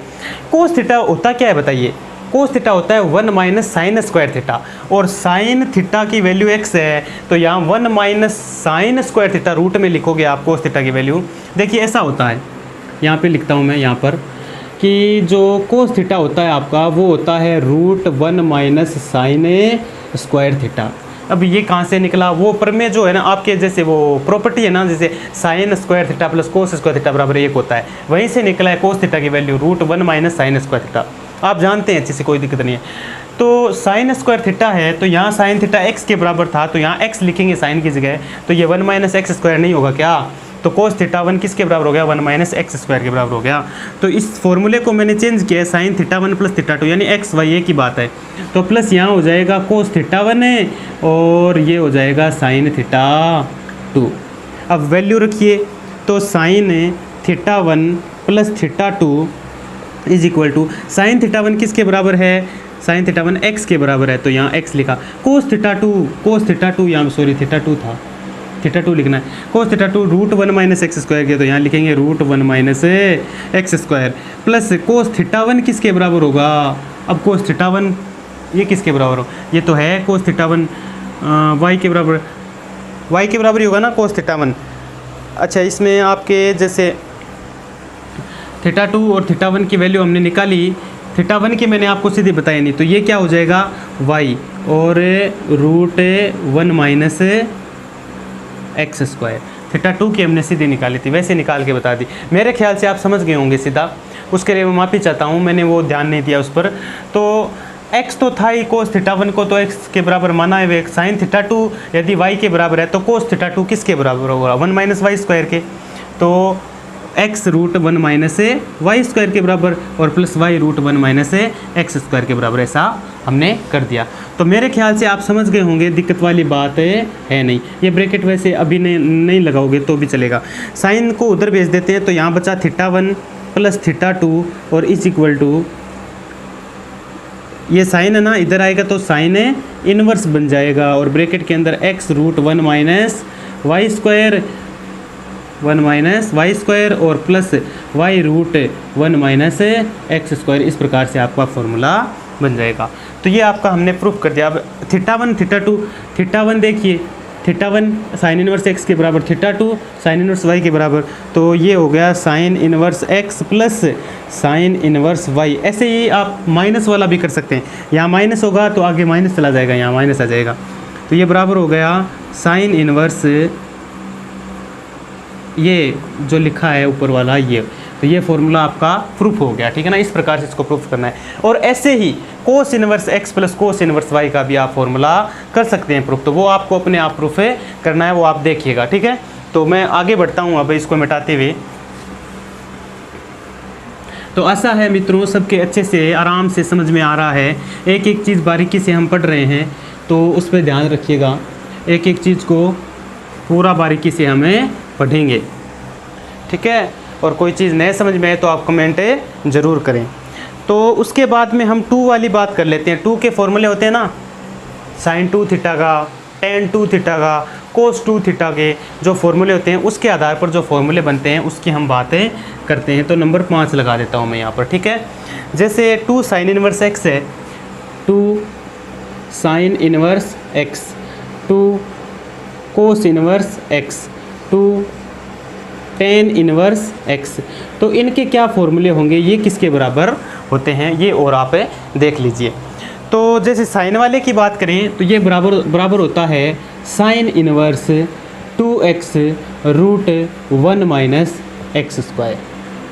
कोस थीटा होता क्या है बताइए, कोस थीटा होता है 1 माइनस साइन स्क्वायर थीटा, और साइन थीटा की वैल्यू x है, तो यहाँ 1 minus sine square theta root में लिखोगे आप कोस थीटा की वैल्यू। देखिए ऐसा होता है, यहाँ पे लिखता हूँ मैं यहाँ पर कि जो कोस थीटा होता है आपका वो होता है √1 माइनस साइन स्क्वायर थीटा। अब ये कहाँ से निकला, वो प्रमेय जो है ना आपके, जैसे वो प्रॉपर्टी है ना, जैसे sign square theta plus cos square theta बराबर 1 होता है, वहीं से निकला है कोस थीटा की value √1 minus sine square theta. आप जानते हैं अच्छे से, कोई दिक्कत नहीं है। तो साइन स्क्वायर थीटा है, तो यहाँ साइन थीटा x के बराबर था, तो यहाँ x लिखेंगे साइन की जगह, तो ये 1 माइनस एक्स स्क्वायर नहीं होगा क्या, तो कोस थीटा 1 किसके बराबर हो गया, 1 माइनस एक्स स्क्वायर के बराबर हो गया। तो इस फॉर्मूले को मैंने चेंज किया है, साइन थीटा 1 प्लस थीटा 2, यानी x y a की बात है, तो प्लस यहाँ हो जाएगा कोस थीटा 1 और ये हो जाएगा साइन थीटा 2। अब वैल्यू रखिए, तो sine theta 1 plus theta 2 is equal to sine theta 1 किसके बराबर है, साइन थीटा 1 x के बराबर है, तो यहाँ x लिखा। कोस थीटा 2 यहाँ सॉरी थीटा 2 था, थीटा 2 लिखना है। Cos theta 2 √1 minus x square के, तो यहाँ लिखेंगे √1 minus x square plus cos theta 1 किसके बराबर होगा। अब कोस थीटा 1 ये किसके बराबर हो, ये तो है कोस थीटा 1 y के बराबर, y के बराबर ही होगा ना कोस थीटा 1। अच्छा, इसमें आपके जैसे थीटा 2 और थीटा 1 की वैल्यू हमने निकाली, थीटा 1 की मैंने आपको सीधे बताया नहीं, तो ये क्या हो जाएगा y और √1 माइनस एक्स स्क्वायर। थीटा 2 की हमने सीधी निकाली थी, वैसे निकाल के बता दी। मेरे ख्याल से आप समझ गए होंगे सीधा, उसके लिए मैं माफ़ी चाहता हूँ, मैंने वो ध्यान नहीं दिया उस पर। तो x तो था ही, कोस थीटा 1 को तो x के बराबर माना है, वे साइन थीटा 2 यदि y के बराबर है, तो कोस थीटा 2 किसके बराबर होगा, 1 माइनस वाई स्क्वायर के, तो x √1 माइनस वाई स्क्वायर के बराबर और plus y √1 minus x square के बराबर, ऐसा हमने कर दिया। तो मेरे ख्याल से आप समझ गए होंगे, दिक्कत वाली बात है नहीं। ये ब्रैकेट वैसे अभी नहीं लगाओगे तो भी चलेगा। साइन को उधर भेज देते हैं, तो यहाँ बचा थीटा 1 प्लस थीटा 2 और इज इक्वल टू, ये साइन है ना, इधर आएगा तो साइन इनवर्स बन जाएगा, और ब्रैकेट के अंदर x √1 minus y square 1 minus y square और plus y √1 minus x square. इस प्रकार से आपका फॉर्मूला बन जाएगा। तो ये आपका हमने प्रूफ कर दिया। अब थीटा 1 थीटा 2, थीटा 1 देखिए, थीटा 1 साइन इनवर्स x के बराबर, थीटा 2 साइन इनवर्स y के बराबर, तो ये हो गया sine inverse x plus sine inverse y। ऐसे ही आप माइनस वाला भी कर सकते हैं, यहाँ माइनस होगा तो आगे माइनस चला जाएगा, यहाँ माइनस आ जाएगा, तो ये बराबर हो गया साइन इनवर्स, ये जो लिखा है ऊपर वाला ये, तो ये फॉर्मूला आपका प्रूफ हो गया, ठीक है ना। इस प्रकार से इसको प्रूफ करना है। और ऐसे ही cos inverse x plus cos inverse y का भी आप फॉर्मूला कर सकते हैं प्रूफ, तो वो आपको अपने आप प्रूफ करना है, वो आप देखिएगा, ठीक है। तो मैं आगे बढ़ता हूँ अब इसको मिटाते हुए। तो आशा है मित्रों सबके अच्छे से आराम से समझ में आ रहा है, एक एक चीज़ बारीकी से हम पढ़ रहे हैं, तो उस पर ध्यान रखिएगा, एक एक चीज़ को पूरा बारीकी से हमें पढ़ेंगे, ठीक है। और कोई चीज़ नए समझ में आए तो आप कमेंट ज़रूर करें। तो उसके बाद में हम 2 वाली बात कर लेते हैं। 2 के फॉर्मूले होते हैं ना, साइन 2 थीटा का, टेन 2 थीटा का, कोस 2 थीटा के जो फॉर्मूले होते हैं, उसके आधार पर जो फॉर्मूले बनते हैं उसकी हम बातें करते हैं। तो नंबर 5 लगा देता हूँ मैं यहाँ पर, ठीक है। जैसे 2 साइन इनवर्स x है, 2 साइन इनवर्स x, 2 कोस inverse x, 2 ten inverse x, तो इनके क्या फॉर्मूले होंगे, ये किसके बराबर होते हैं, ये और आप देख लीजिए। तो जैसे साइन वाले की बात करें तो ये बराबर होता है sine inverse 2x √1 minus x square,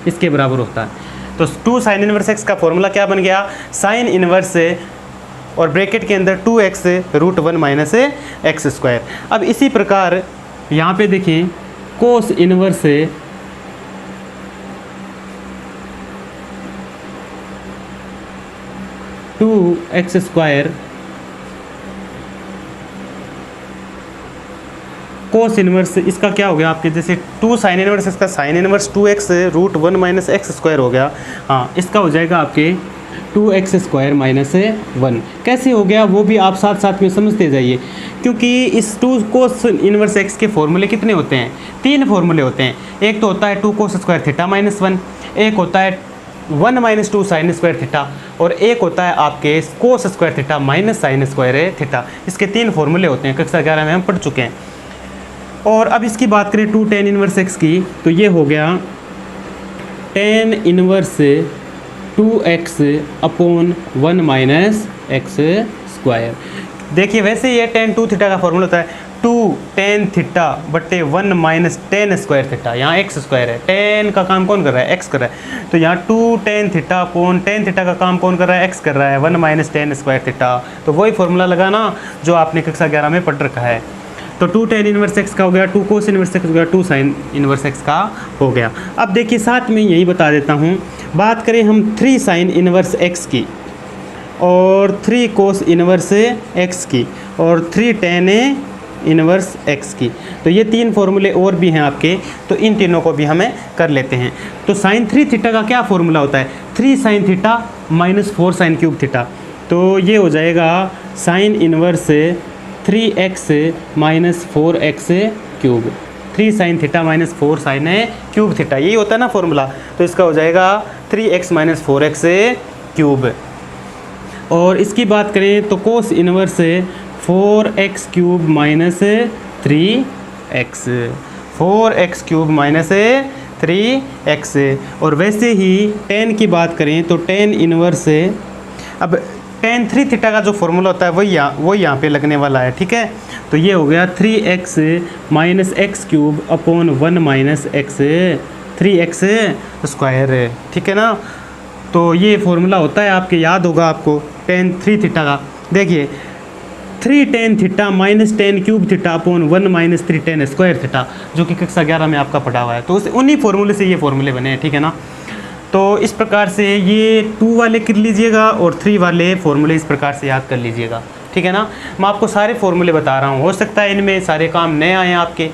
इसके बराबर होता है। तो 2 साइन इनवर्स x का फॉर्मूला क्या बन गया, साइन इनवर्स और ब्रैकेट के अंदर 2x √1 माइनस एक्स स्क्वायर। अब इसी प्रकार यहाँ पे देखें, cos inverse 2x square, cos inverse इसका क्या हो गया आपके, जैसे 2 साइन इनवर्स इसका sine inverse 2x √1 minus x square हो गया, हाँ इसका हो जाएगा आपके 2x स्क्वायर माइनस 1। कैसे हो गया वो भी आप साथ साथ में समझते जाइए, क्योंकि इस 2 कोस इनवर्स x के फॉर्मूले कितने होते हैं, 3 फॉर्मूले होते हैं। एक तो होता है 2 कोस स्क्वायर थीटा -1, एक होता है 1 माइनस 2 साइन स्क्वायर थीटा, और एक होता है आपके cos square theta minus sine square theta. इसके 3 फॉर्मूले होते हैं, कक्षा 11 में हम पढ़ चुके हैं। और अब इसकी बात करें 2 tan इनवर्स x की, तो ये हो गया tan inverse 2x upon 1 minus x square. देखिए वैसे ये tan 2 थीटा का फॉर्मूला होता है 2 tan थीटा बटे 1 माइनस tan स्क्वायर थीटा। यहाँ एक्स स्क्वायर है, tan का काम कौन कर रहा है, x कर रहा है, तो यहाँ 2 tan theta upon tan theta का काम कौन कर रहा है, x कर रहा है, 1 माइनस tan स्क्वायर थीटा। तो वही फॉर्मूला लगाना जो आपने कक्षा 11 में पढ़ रखा है। तो 2 tan इनवर्स x का हो गया, 2 cos इनवर्स x हो गया, 2 sin इनवर्स x का हो गया। अब देखिए साथ में यही बता देता हूँ, बात करें हम 3 sin इनवर्स x की और 3 cos इनवर्स x की और 3 tan इनवर्स x की, तो ये 3 फॉर्मूले और भी हैं आपके, तो इन तीनों को भी हमें कर लेते हैं। तो sin 3 थीटा का क्या फॉर्मूला होता है, 3 sin theta minus 4 sin cube theta. तो ये हो जाएगा sin inverse 3x minus 4x cube, 3 sin theta minus 4 sin cube theta, यही होता है ना फॉर्मूला। तो इसका हो जाएगा 3x माइनस 4x क्यूब। और इसकी बात करें तो cos inverse 4x cube minus 3x, 4x cube minus 3x। और वैसे ही tan की बात करें तो tan इनवर्स, अब tan 3 थीटा का जो फॉर्मूला होता है वही यहाँ पे लगने वाला है, ठीक है। तो ये हो गया 3x minus x cube upon 1 minus x 3x square, ठीक है ना। तो ये फॉर्मूला होता है आपके, याद होगा आपको, tan 3 थीटा का। देखिए 3 tan theta minus tan cube theta upon 1 minus 3 tan square theta, जो कि कक्षा 11 में आपका पढ़ा हुआ है। तो उन्हीं फॉर्मूले से ये फॉर्मूले बने हैं, ठीक है ना। तो इस प्रकार से ये 2 वाले कर लीजिएगा और 3 वाले फॉर्मूले इस प्रकार से याद कर लीजिएगा, ठीक है ना। मैं आपको सारे फॉर्मूले बता रहा हूँ, हो सकता है इनमें सारे काम नए आए आपके,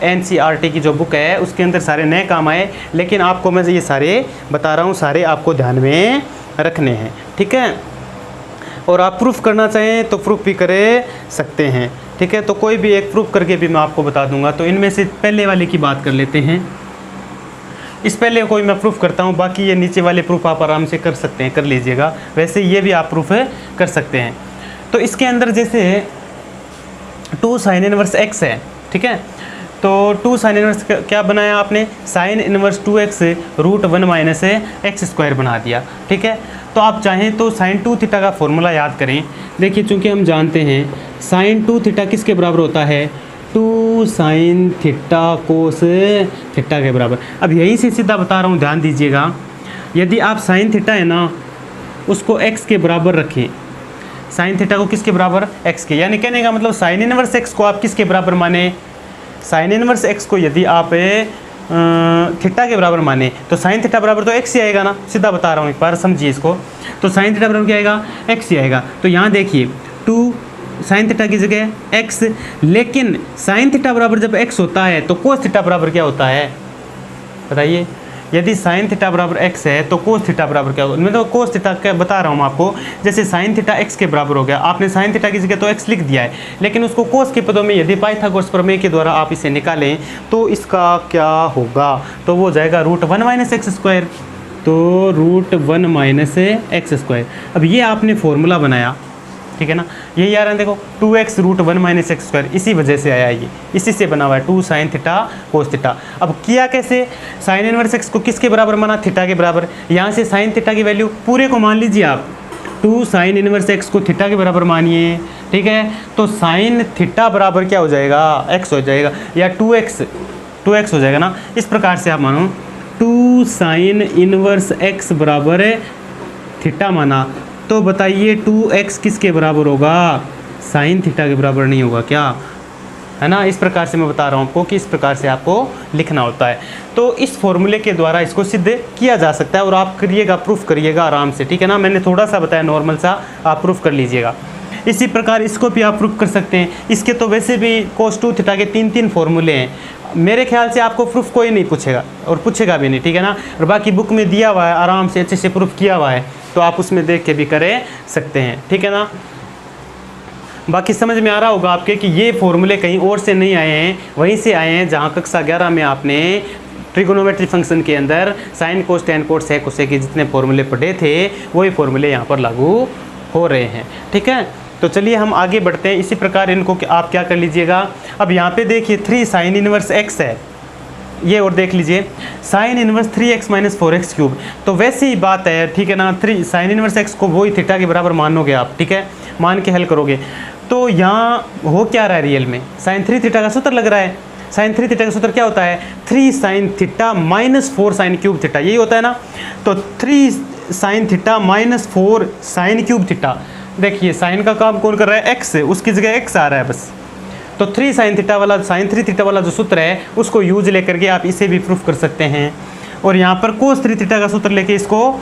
NCERT की जो बुक है उसके अंदर सारे नए काम आए, लेकिन आपको मैं ये सारे बता रहा हूँ, सारे आपको ध्यान में रखने हैं, ठीक है। और आप प्रूफ करना चाहें तो प्रूफ भी कर सकते हैं, ठीक है। तो कोई भी एक प्रूफ करके भी मैं आपको बता दूंगा। तो इनमें से पहले वाले की बात कर लेते हैं, इस पहले कोई मैं प्रूफ करता हूँ, बाकी ये नीचे वाले प्रूफ आप आराम से कर सकते हैं, कर लीजिएगा। वैसे ये भी आप प्रूफ कर सकते हैं। तो इसके अंदर जैसे 2 sin इनवर्स x है, ठीक है। तो 2 sin इनवर्स क्या बनाया आपने, sin inverse 2x root 1 minus x square बना दिया, ठीक है। तो आप चाहें तो sin 2 थीटा का फॉर्मूला याद करें। देखिए चूँकि हम जानते हैं sin 2 थीटा किसके बराबर होता है, 2 sin थीटा कोस थीटा के बराबर। अब यहीं से सीधा बता रहा हूँ, ध्यान दीजिएगा। यदि आप sin थीटा है ना उसको x के बराबर रखें, sin थीटा को किसके बराबर, x के, यानी कहने का मतलब sin इनवर्स x को आप किसके बराबर माने, sin इनवर्स x को यदि आप थीटा के बराबर माने तो sin थीटा बराबर तो x ही आएगा ना, सीधा बता रहा हूँ, एक बार समझिए इसको। तो sin थीटा बराबर क्या आएगा, x ही आएगा। तो यहाँ देखिए 2 sin थीटा की जगह x, लेकिन sin थीटा बराबर जब x होता है तो cos थीटा बराबर क्या होता है, बताइए। यदि sin थीटा बराबर x है तो cos थीटा बराबर क्या होगा, मैं तो cos थीटा क्या बता रहा हूँ आपको। जैसे sin थीटा x के बराबर हो गया, आपने sin थीटा की जगह तो x लिख दिया है, लेकिन उसको cos के पदों में यदि पाइथागोरस प्रमेय के द्वारा आप इसे निकालें तो इसका क्या होगा, तो वो जाएगा रूट 1 माइनस एक्स स्क्वायर। तो रूट 1 माइनस एक्स स्क्वायर। अब ये आपने फॉर्मूला बनाया, ठीक है ना, यही आ रहा है देखो 2x root 1 minus x square, इसी वजह से आया ये, इसी से बना हुआ है 2 sin थीटा कोस थीटा। अब किया कैसे, sin इनवर्स x को किसके बराबर माना, थीटा के बराबर। यहाँ से sin थीटा की वैल्यू पूरे को मान लीजिए आप, 2 sin इनवर्स x को थीटा के बराबर मानिए, ठीक है। तो sin थीटा बराबर क्या हो जाएगा, x हो जाएगा, या 2x हो जाएगा ना। इस प्रकार से आप मानो 2 sin इनवर्स x बराबर थीटा माना, तो बताइए 2x किसके बराबर होगा, sin थीटा के बराबर नहीं होगा क्या, है ना। इस प्रकार से मैं बता रहा हूँ आपको कि इस प्रकार से आपको लिखना होता है। तो इस फॉर्मूले के द्वारा इसको सिद्ध किया जा सकता है, और आप करिएगा, प्रूफ करिएगा आराम से, ठीक है ना। मैंने थोड़ा सा बताया नॉर्मल सा, आप प्रूफ कर लीजिएगा। इसी प्रकार इसको भी आप प्रूफ कर सकते हैं। इसके तो वैसे भी cos 2 थीटा के 3 फॉर्मूले हैं, मेरे ख्याल से आपको प्रूफ कोई नहीं पूछेगा और पूछेगा भी नहीं, ठीक है ना। और बाकी बुक में दिया हुआ है, आराम से अच्छे से प्रूफ किया हुआ है, तो आप उसमें देख के भी कर सकते हैं, ठीक है ना। बाकी समझ में आ रहा होगा आपके कि ये फॉर्मूले कहीं और से नहीं आए हैं, वहीं से आए हैं जहाँ कक्षा 11 में आपने ट्रिगोनोमेट्री फंक्शन के अंदर sine cos tan cot sec cosec के जितने फॉर्मूले पढ़े थे वही फॉर्मूले यहाँ पर लागू हो रहे हैं। ठीक है, तो चलिए हम आगे बढ़ते हैं। इसी प्रकार इनको आप क्या कर लीजिएगा, अब यहाँ पे देखिए 3 साइन इनवर्स x है ये, और देख लीजिए sine inverse 3x minus 4x cube, तो वैसी ही बात है। ठीक है ना, 3 साइन इनवर्स x को वही थीटा के बराबर मानोगे आप। ठीक है, मान के हल करोगे तो यहाँ हो क्या रहा है, रियल में साइन 3 थीटा का सूत्र लग रहा है। साइन 3 थीटा का सूत्र क्या होता है, 3 sine theta minus 4 sine cube theta, यही होता है ना। तो 3 sine theta minus 4 sine cube theta, देखिए साइन का काम कौन कर रहा है, x, उसकी जगह x आ रहा है बस। तो 3 साइन थीटा वाला, साइन 3 थीटा वाला जो सूत्र है उसको यूज लेकर के आप इसे भी प्रूफ कर सकते हैं, और यहाँ पर कोस 3 थीटा का सूत्र लेके इसको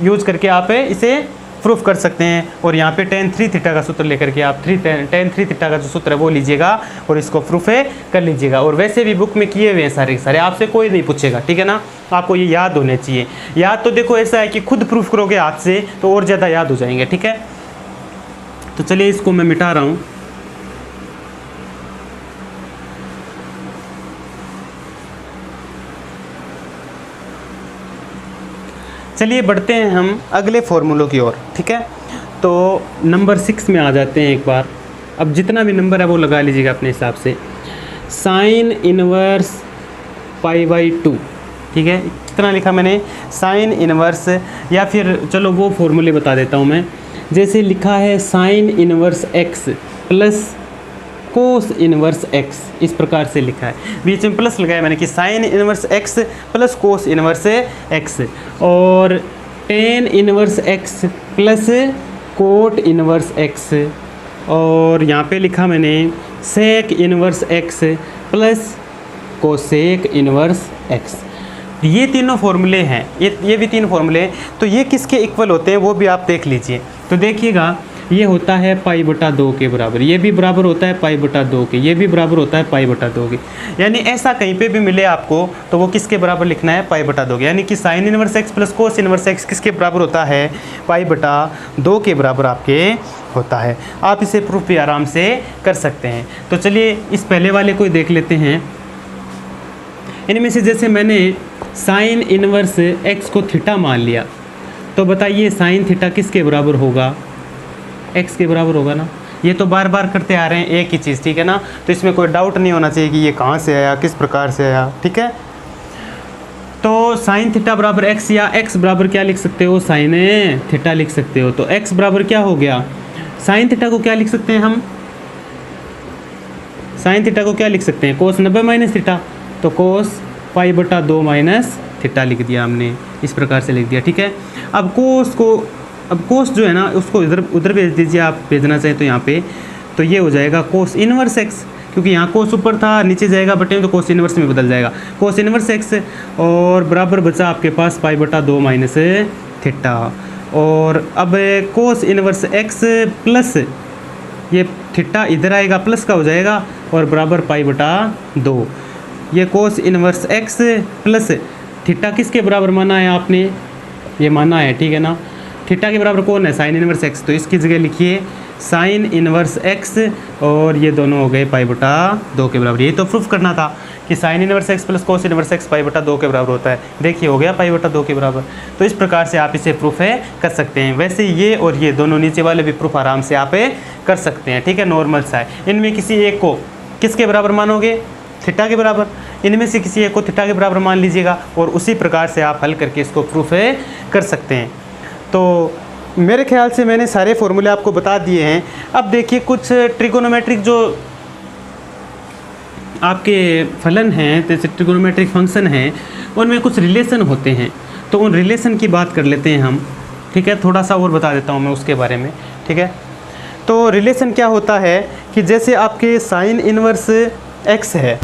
यूज करके आप इसे प्रूफ कर सकते हैं, और यहाँ पे टेन 3 थीटा का सूत्र लेकर के आप टेन 3 थीटा का जो सूत्र है वो लीजिएगा और इसको प्रूफ कर लीजिएगा। और वैसे भी बुक में किए हुए हैं सारे के सारे, आपसे कोई नहीं पूछेगा। ठीक है ना, आपको ये याद होने चाहिए। याद तो देखो ऐसा है कि खुद प्रूफ करोगे हाथ से तो और ज़्यादा याद हो जाएंगे। ठीक है, तो चलिए इसको मैं मिटा रहा हूँ। चलिए बढ़ते हैं हम अगले फॉर्मूलों की ओर। ठीक है, तो नंबर 6 में आ जाते हैं एक बार। अब जितना भी नंबर है वो लगा लीजिएगा अपने हिसाब से। साइन इनवर्स π/2, ठीक है, कितना लिखा मैंने, साइन इनवर्स, या फिर चलो वो फॉर्मूले बता देता हूँ मैं। जैसे लिखा है sine inverse x plus cos inverse x, इस प्रकार से लिखा है, बीच में प्लस लगाया मैंने कि sine inverse x plus cos inverse x, और tan inverse x plus cot inverse x, और यहाँ पे लिखा मैंने sec inverse x plus cosec inverse x। ये तीनों फॉर्मूले हैं, ये भी 3 फॉर्मूले हैं। तो ये किसके इक्वल होते हैं वो भी आप देख लीजिए। तो देखिएगा ये होता है π/2 के बराबर, ये भी बराबर होता है π/2 के, ये भी बराबर होता है π/2 के। यानी ऐसा कहीं पे भी मिले आपको तो वो किसके बराबर लिखना है, π/2 के। यानी कि sine inverse x plus cos inverse x किसके बराबर होता है, π/2 के बराबर आपके होता है। आप इसे प्रूफ भी आराम से कर सकते हैं। तो चलिए इस पहले वाले को देख लेते हैं। इनमें से जैसे मैंने साइन इनवर्स x को थीटा मान लिया, तो बताइए साइन थीटा किसके बराबर होगा, x के बराबर होगा ना। ये तो बार बार करते आ रहे हैं एक ही चीज़। ठीक है ना, तो इसमें कोई डाउट नहीं होना चाहिए कि ये कहाँ से आया, किस प्रकार से आया। ठीक है, तो साइन थीटा बराबर x, या x बराबर क्या लिख सकते हो, साइन थीटा लिख सकते हो। तो x बराबर क्या हो गया, साइन थीटा को क्या लिख सकते हैं हम, साइन थीटा को क्या लिख सकते हैं, कोस 90 माइनस थीटा, तो कोस π/2 माइनस थीटा लिख दिया हमने, इस प्रकार से लिख दिया। ठीक है, अब कोस को, अब कोस जो है ना उसको उधर भेज दीजिए, आप भेजना चाहें तो यहाँ पे, तो ये हो जाएगा कोस इनवर्स x, क्योंकि यहाँ कोस ऊपर था नीचे जाएगा बटे में, तो कोस इनवर्स में बदल जाएगा, कोस इनवर्स x, और बराबर बचा आपके पास π/2 माइनस थीटा। और अब कोस इनवर्स x प्लस ये थीटा इधर आएगा, प्लस का हो जाएगा, और बराबर π/2। ये कोस इनवर्स x प्लस थीटा किसके बराबर माना है आपने, ये माना है। ठीक है ना, थीटा के बराबर कौन है, साइन इनवर्स x, तो इसकी जगह लिखिए साइन इनवर्स x, और ये दोनों हो गए π/2 के बराबर। ये तो प्रूफ करना था कि sine inverse x plus cos inverse x π/2 के बराबर होता है। देखिए हो गया π/2 के बराबर। तो इस प्रकार से आप इसे प्रूफ कर सकते हैं। वैसे ये और ये दोनों नीचे वाले भी प्रूफ आराम से आप कर सकते हैं। ठीक है, नॉर्मल सा है। इनमें किसी एक को किसके बराबर मानोगे, थीटा के बराबर, इनमें से किसी एक को थीटा के बराबर मान लीजिएगा, और उसी प्रकार से आप हल करके इसको प्रूफ कर सकते हैं। तो मेरे ख्याल से मैंने सारे फॉर्मूले आपको बता दिए हैं। अब देखिए कुछ ट्रिगोनोमेट्रिक जो आपके फलन हैं, जैसे ट्रिगोनोमेट्रिक फंक्शन हैं, उनमें कुछ रिलेशन होते हैं, तो उन रिलेशन की बात कर लेते हैं हम। ठीक है, थोड़ा सा और बता देता हूँ मैं उसके बारे में। ठीक है, तो रिलेशन क्या होता है कि जैसे आपके साइन इनवर्स x है,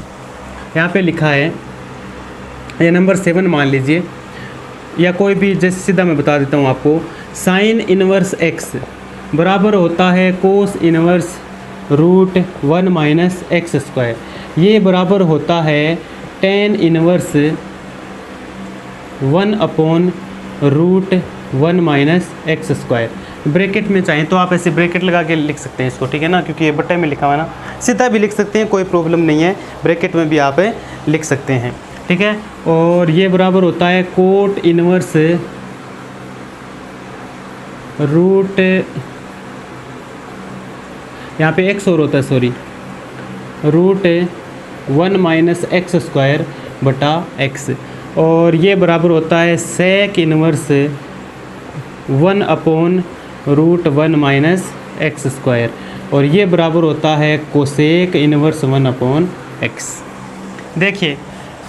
यहाँ पे लिखा है, ये नंबर 7 मान लीजिए, या कोई भी, जैसे सीधा मैं बता देता हूँ आपको, साइन इनवर्स x बराबर होता है कोस इनवर्स √1 माइनस x², ये बराबर होता है tan inverse 1/√1 minus x²। Bracket में चाहें तो आप ऐसे ब्रैकेट लगा के लिख सकते हैं इसको। ठीक है ना, क्योंकि ये बटे में लिखा हुआ है ना, सीधा भी लिख सकते हैं, कोई प्रॉब्लम नहीं है, ब्रैकेट में भी आप लिख सकते हैं। ठीक है। और ये बराबर होता है कोट इनवर्स रूट, यहाँ पे x और होता है, sorry, root 1 minus x square बटा x, और ये बराबर होता है sec inverse 1 upon root 1 minus x square, और ये बराबर होता है कोसेक इनवर्स 1 अपॉन x। देखिए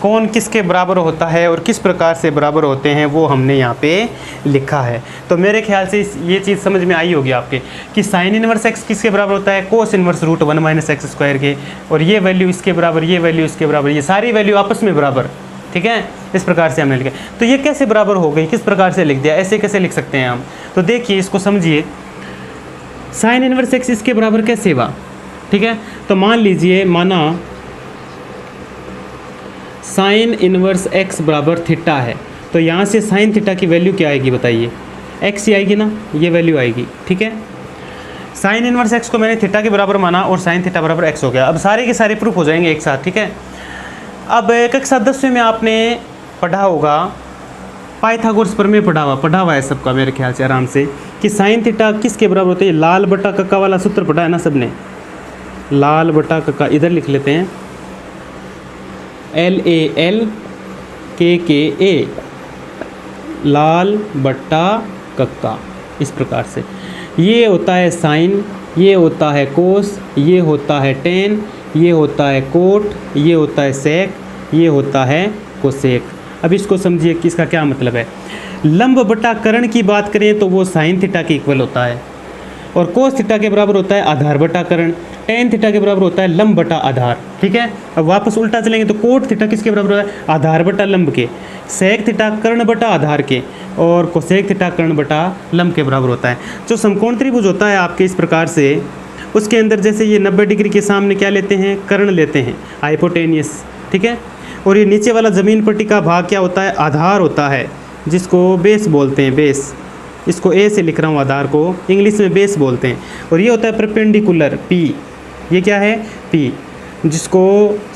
कौन किसके बराबर होता है और किस प्रकार से बराबर होते हैं वो हमने यहाँ पे लिखा है। तो मेरे ख्याल से ये चीज़ समझ में आई होगी आपके कि साइन इनवर्स एक्स किसके बराबर होता है, cos inverse root 1 minus x square के, और ये वैल्यू इसके बराबर, ये वैल्यू इसके बराबर, ये सारी वैल्यू आपस में बराबर, ठीक है। इस प्रकार से हमने लिखा। तो ये कैसे बराबर हो गई, किस प्रकार से लिख दिया, ऐसे कैसे लिख सकते हैं हम। तो देखिए इसको समझिए, साइन इनवर्स एक्स इसके बराबर कैसे हुआ, ठीक है। तो मान लीजिए, माना साइन इनवर्स एक्स बराबर थीटा है, तो यहाँ से साइन थीटा की वैल्यू क्या आएगी बताइए, एक्स ही आएगी ना, ये वैल्यू आएगी, ठीक है। साइन इनवर्स एक्स को मैंने थीटा के बराबर माना और साइन थीटा बराबर एक्स हो गया। अब सारे के सारे प्रूफ हो जाएंगे एक साथ, ठीक है। अब कक्षा 10वीं में आपने पढ़ा होगा, पाइथागोरस प्रमेय पढ़ा हुआ है सबका मेरे ख्याल से आराम से, कि साइन थीटा किसके बराबर होते हैं, लाल बटा कक्का वाला सूत्र पढ़ा है ना सबने, लाल बटा कक्का, इधर लिख लेते हैं LALKKA, लाल बट्टा कक्का, इस प्रकार से। ये होता है साइन, ये होता है कोस, ये होता है टेन, ये होता है कोट, ये होता है सेक, ये होता है कोसेक। अब इसको समझिए कि इसका क्या मतलब है। लंब बटा कर्ण की बात करें तो वो साइन थीटा के इक्वल होता है, और कोस थीटा के बराबर होता है आधार बटा कर्ण, टेन थीटा के बराबर होता है लंब बटा आधार, ठीक है। अब वापस उल्टा चलेंगे तो कोट थीटा किसके बराबर होता है, आधार बटा लंब के, सेक थीटा कर्ण बटा आधार के, और कोसेक थीटा कर्ण बटा लंब के बराबर होता है। जो समकोण त्रिभुज होता है आपके इस प्रकार से, उसके अंदर जैसे ये 90 डिग्री के सामने क्या लेते हैं, कर्ण लेते हैं, हाइपोटेनियस, ठीक है। और ये नीचे वाला जमीन पट्टी का भाग क्या होता है, आधार होता है, जिसको बेस बोलते हैं, बेस, इसको ए से लिख रहा हूँ, आधार को इंग्लिश में बेस बोलते हैं। और ये होता है परपेंडिकुलर पी, ये क्या है पी, जिसको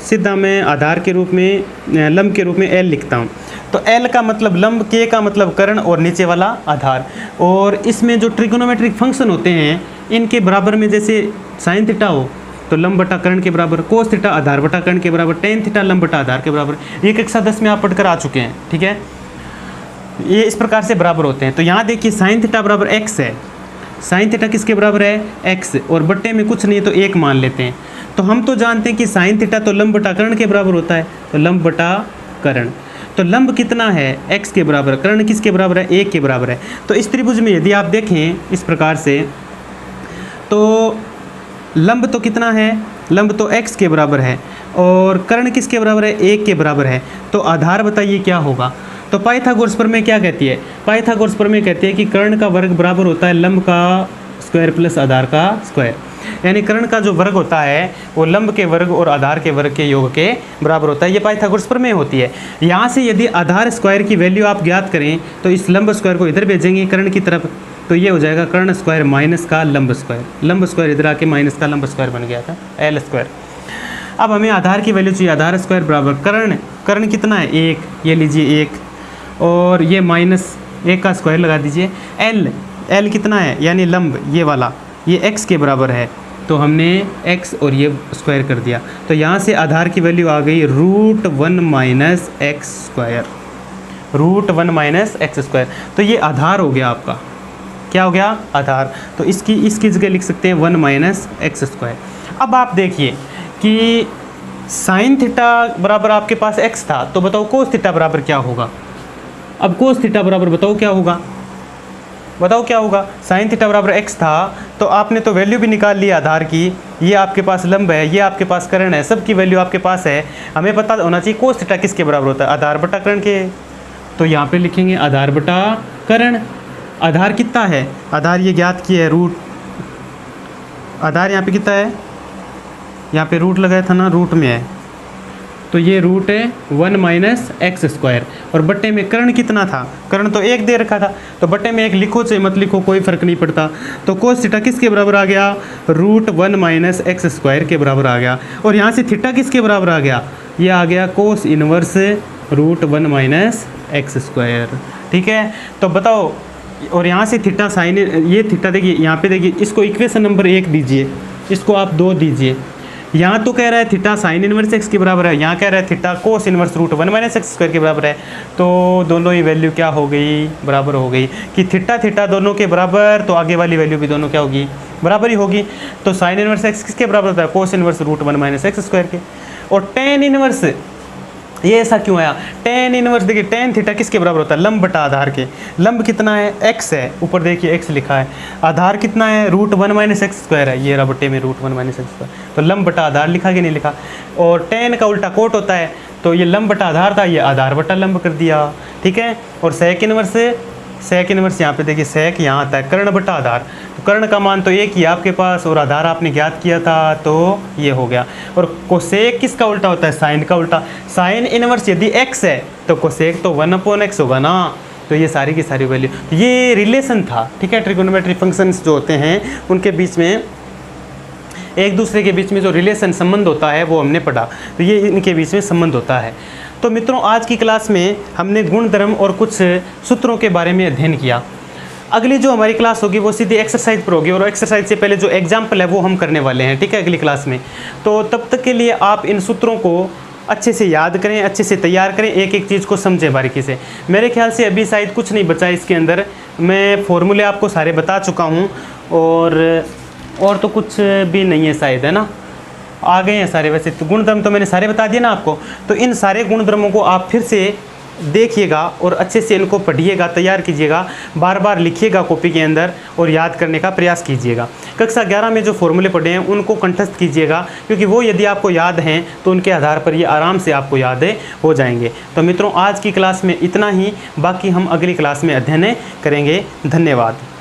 सीधा मैं आधार के रूप में, लंब के रूप में एल लिखता हूँ। तो एल का मतलब लंब, के का मतलब कर्ण, और नीचे वाला आधार। और इसमें जो ट्रिगोनोमेट्रिक फंक्शन होते हैं इनके बराबर में, जैसे साइन थीटा हो तो लंब बटा कर्ण के बराबर, कोस थीटा आधार बटा कर्ण के बराबर, टेन थीटा लंब बटा आधार के बराबर। ये कक्षा 10 में आप पढ़कर आ चुके हैं, ठीक है। ये इस प्रकार से बराबर होते हैं। तो यहाँ देखिए साइन थीटा बराबर एक्स है, साइन थीटा किसके बराबर है, एक्स, और बट्टे में कुछ नहीं है तो एक मान लेते हैं। तो हम तो जानते हैं कि साइन थीटा तो लंब बटा कर्ण के बराबर होता है, तो लंब बटा कर्ण, तो लंब कितना है, एक्स के बराबर, कर्ण किसके बराबर है, एक के बराबर है। तो इस त्रिभुज में यदि आप देखें इस प्रकार से, तो लंब तो कितना है, लंब तो एक्स के बराबर है, और कर्ण किसके बराबर है, एक के बराबर है। तो आधार बताइए क्या होगा। तो पाइथागोरस प्रमेय क्या कहती है, पाइथागोरस प्रमेय कहती है कि कर्ण का वर्ग बराबर होता है लंब का स्क्वायर प्लस आधार का स्क्वायर, यानी कर्ण का जो वर्ग होता है वो लंब के वर्ग और आधार के वर्ग के योग के बराबर होता है। ये पाइथागोरस प्रमेय होती है। यहाँ से यदि आधार स्क्वायर की वैल्यू आप ज्ञात करें तो इस लंब स्क्वायर को इधर भेजेंगे कर्ण की तरफ, तो ये हो जाएगा कर्ण स्क्वायर माइनस का लंब स्क्वायर, लंब स्क्वायर इधर आके माइनस का लंब स्क्वायर बन गया था, एल स्क्वायर। अब हमें आधार की वैल्यू चाहिए, आधार स्क्वायर बराबर कर्ण, कर्ण कितना है, एक, ये लीजिए एक, और ये माइनस एक का स्क्वायर लगा दीजिए, एल, एल कितना है यानी लंब, ये वाला, ये एक्स के बराबर है, तो हमने एक्स और ये स्क्वायर कर दिया। तो यहाँ से आधार की वैल्यू आ गई root 1 minus x square, root 1 minus x square. तो ये आधार हो गया आपका, क्या हो गया, आधार। तो इसकी जगह लिख सकते हैं 1 माइनस एक्स स्क्वायर। अब आप देखिए कि साइन थीटा बराबर आपके पास एक्स था, तो बताओ कोस थीटा बराबर क्या होगा। अब कोस थीटा बराबर बताओ क्या होगा, बताओ क्या होगा। साइन थीटा बराबर एक्स था, तो आपने तो वैल्यू भी निकाल ली आधार की, ये आपके पास लंब है, ये आपके पास कर्ण है, सब की वैल्यू आपके पास है। हमें पता होना चाहिए कोस थीटा किसके बराबर होता है, आधार बटा कर्ण के। तो यहाँ पे लिखेंगे आधार बटा कर्ण। आधार कितना है, आधार ये ज्ञात किया है रूट, आधार यहाँ पे कितना है, यहाँ पे रूट लगाया था ना, रूट में है, तो ये रूट है 1 माइनस एक्स स्क्वायर, और बट्टे में कर्ण कितना था, कर्ण तो एक दे रखा था, तो बट्टे में एक लिखो चाहे मत लिखो कोई फर्क नहीं पड़ता। तो कोस थीटा किसके बराबर आ गया, रूट 1 माइनस एक्स स्क्वायर के बराबर आ गया। और यहाँ से थीटा किसके बराबर आ गया, ये आ गया cos inverse root 1 minus x square. ठीक है, तो बताओ, और यहाँ से थीटा साइन, ये थीटा देखिए यहाँ पे देखिए, इसको इक्वेशन नंबर 1 दीजिए, इसको आप 2 दीजिए। यहाँ तो कह रहा है थीटा साइन इनवर्स एक्स के बराबर है, यहाँ कह रहा है theta cos inverse root 1 minus x square के बराबर है। तो दोनों ही वैल्यू क्या हो गई, बराबर हो गई कि थीटा थीटा दोनों के बराबर, तो आगे वाली वैल्यू भी दोनों क्या होगी, बराबर ही होगी। तो साइन इनवर्स एक्स किसके बराबर होता है, cos inverse root 1 minus x square के। और टेन इनवर्स, ये ऐसा क्यों आया, टेन इनवर्स देखिए, टेन थीटा किसके बराबर होता है, लंब बटा आधार के। लंब कितना है, एक्स है, ऊपर देखिए एक्स लिखा है, आधार कितना है, रूट 1 माइनस एक्स स्क्वायर है, ये बटे में रूट 1 माइनस एक्स स्क्वायर, तो लंब बटा आधार लिखा कि नहीं लिखा। और टेन का उल्टा कोट होता है, तो ये लंब बटा आधार था, ये आधार बटा लंब कर दिया। ठीक है, और सेक इनवर्स, सेक इनवर्स यहाँ पे देखिए, सेक यहाँ आता है कर्ण बटा आधार, तो कर्ण का मान तो एक ही आपके पास, और आधार आपने ज्ञात किया था, तो ये हो गया। और कोसेक किसका उल्टा होता है, साइन का उल्टा। साइन इनवर्स यदि x है तो कोसेक तो 1/x होगा ना। तो ये सारी की सारी वैल्यू, ये रिलेशन था। ठीक है, ट्रिगोनोमेट्री फंक्शंस जो होते हैं उनके बीच में, एक दूसरे के बीच में जो रिलेशन संबंध होता है वो हमने पढ़ा, तो ये इनके बीच में संबंध होता है। तो मित्रों, आज की क्लास में हमने गुणधर्म और कुछ सूत्रों के बारे में अध्ययन किया। अगली जो हमारी क्लास होगी वो सीधी एक्सरसाइज पर होगी, और एक्सरसाइज से पहले जो एग्जाम्पल है वो हम करने वाले हैं। ठीक है, अगली क्लास में। तो तब तक के लिए आप इन सूत्रों को अच्छे से याद करें, अच्छे से तैयार करें, एक एक चीज़ को समझें बारीकी से। मेरे ख्याल से अभी शायद कुछ नहीं बचा इसके अंदर, मैं फॉर्मूले आपको सारे बता चुका हूँ, और तो कुछ भी नहीं है शायद, है ना, आ गए हैं सारे। वैसे तो गुणधर्म तो मैंने सारे बता दिए ना आपको, तो इन सारे गुणधर्मों को आप फिर से देखिएगा और अच्छे से इनको पढ़िएगा, तैयार कीजिएगा, बार बार लिखिएगा कॉपी के अंदर और याद करने का प्रयास कीजिएगा। कक्षा 11 में जो फॉर्मूले पढ़े हैं उनको कंठस्थ कीजिएगा, क्योंकि वो यदि आपको याद हैं तो उनके आधार पर ये आराम से आपको याद हो जाएंगे। तो मित्रों, आज की क्लास में इतना ही, बाकी हम अगली क्लास में अध्ययन करेंगे। धन्यवाद।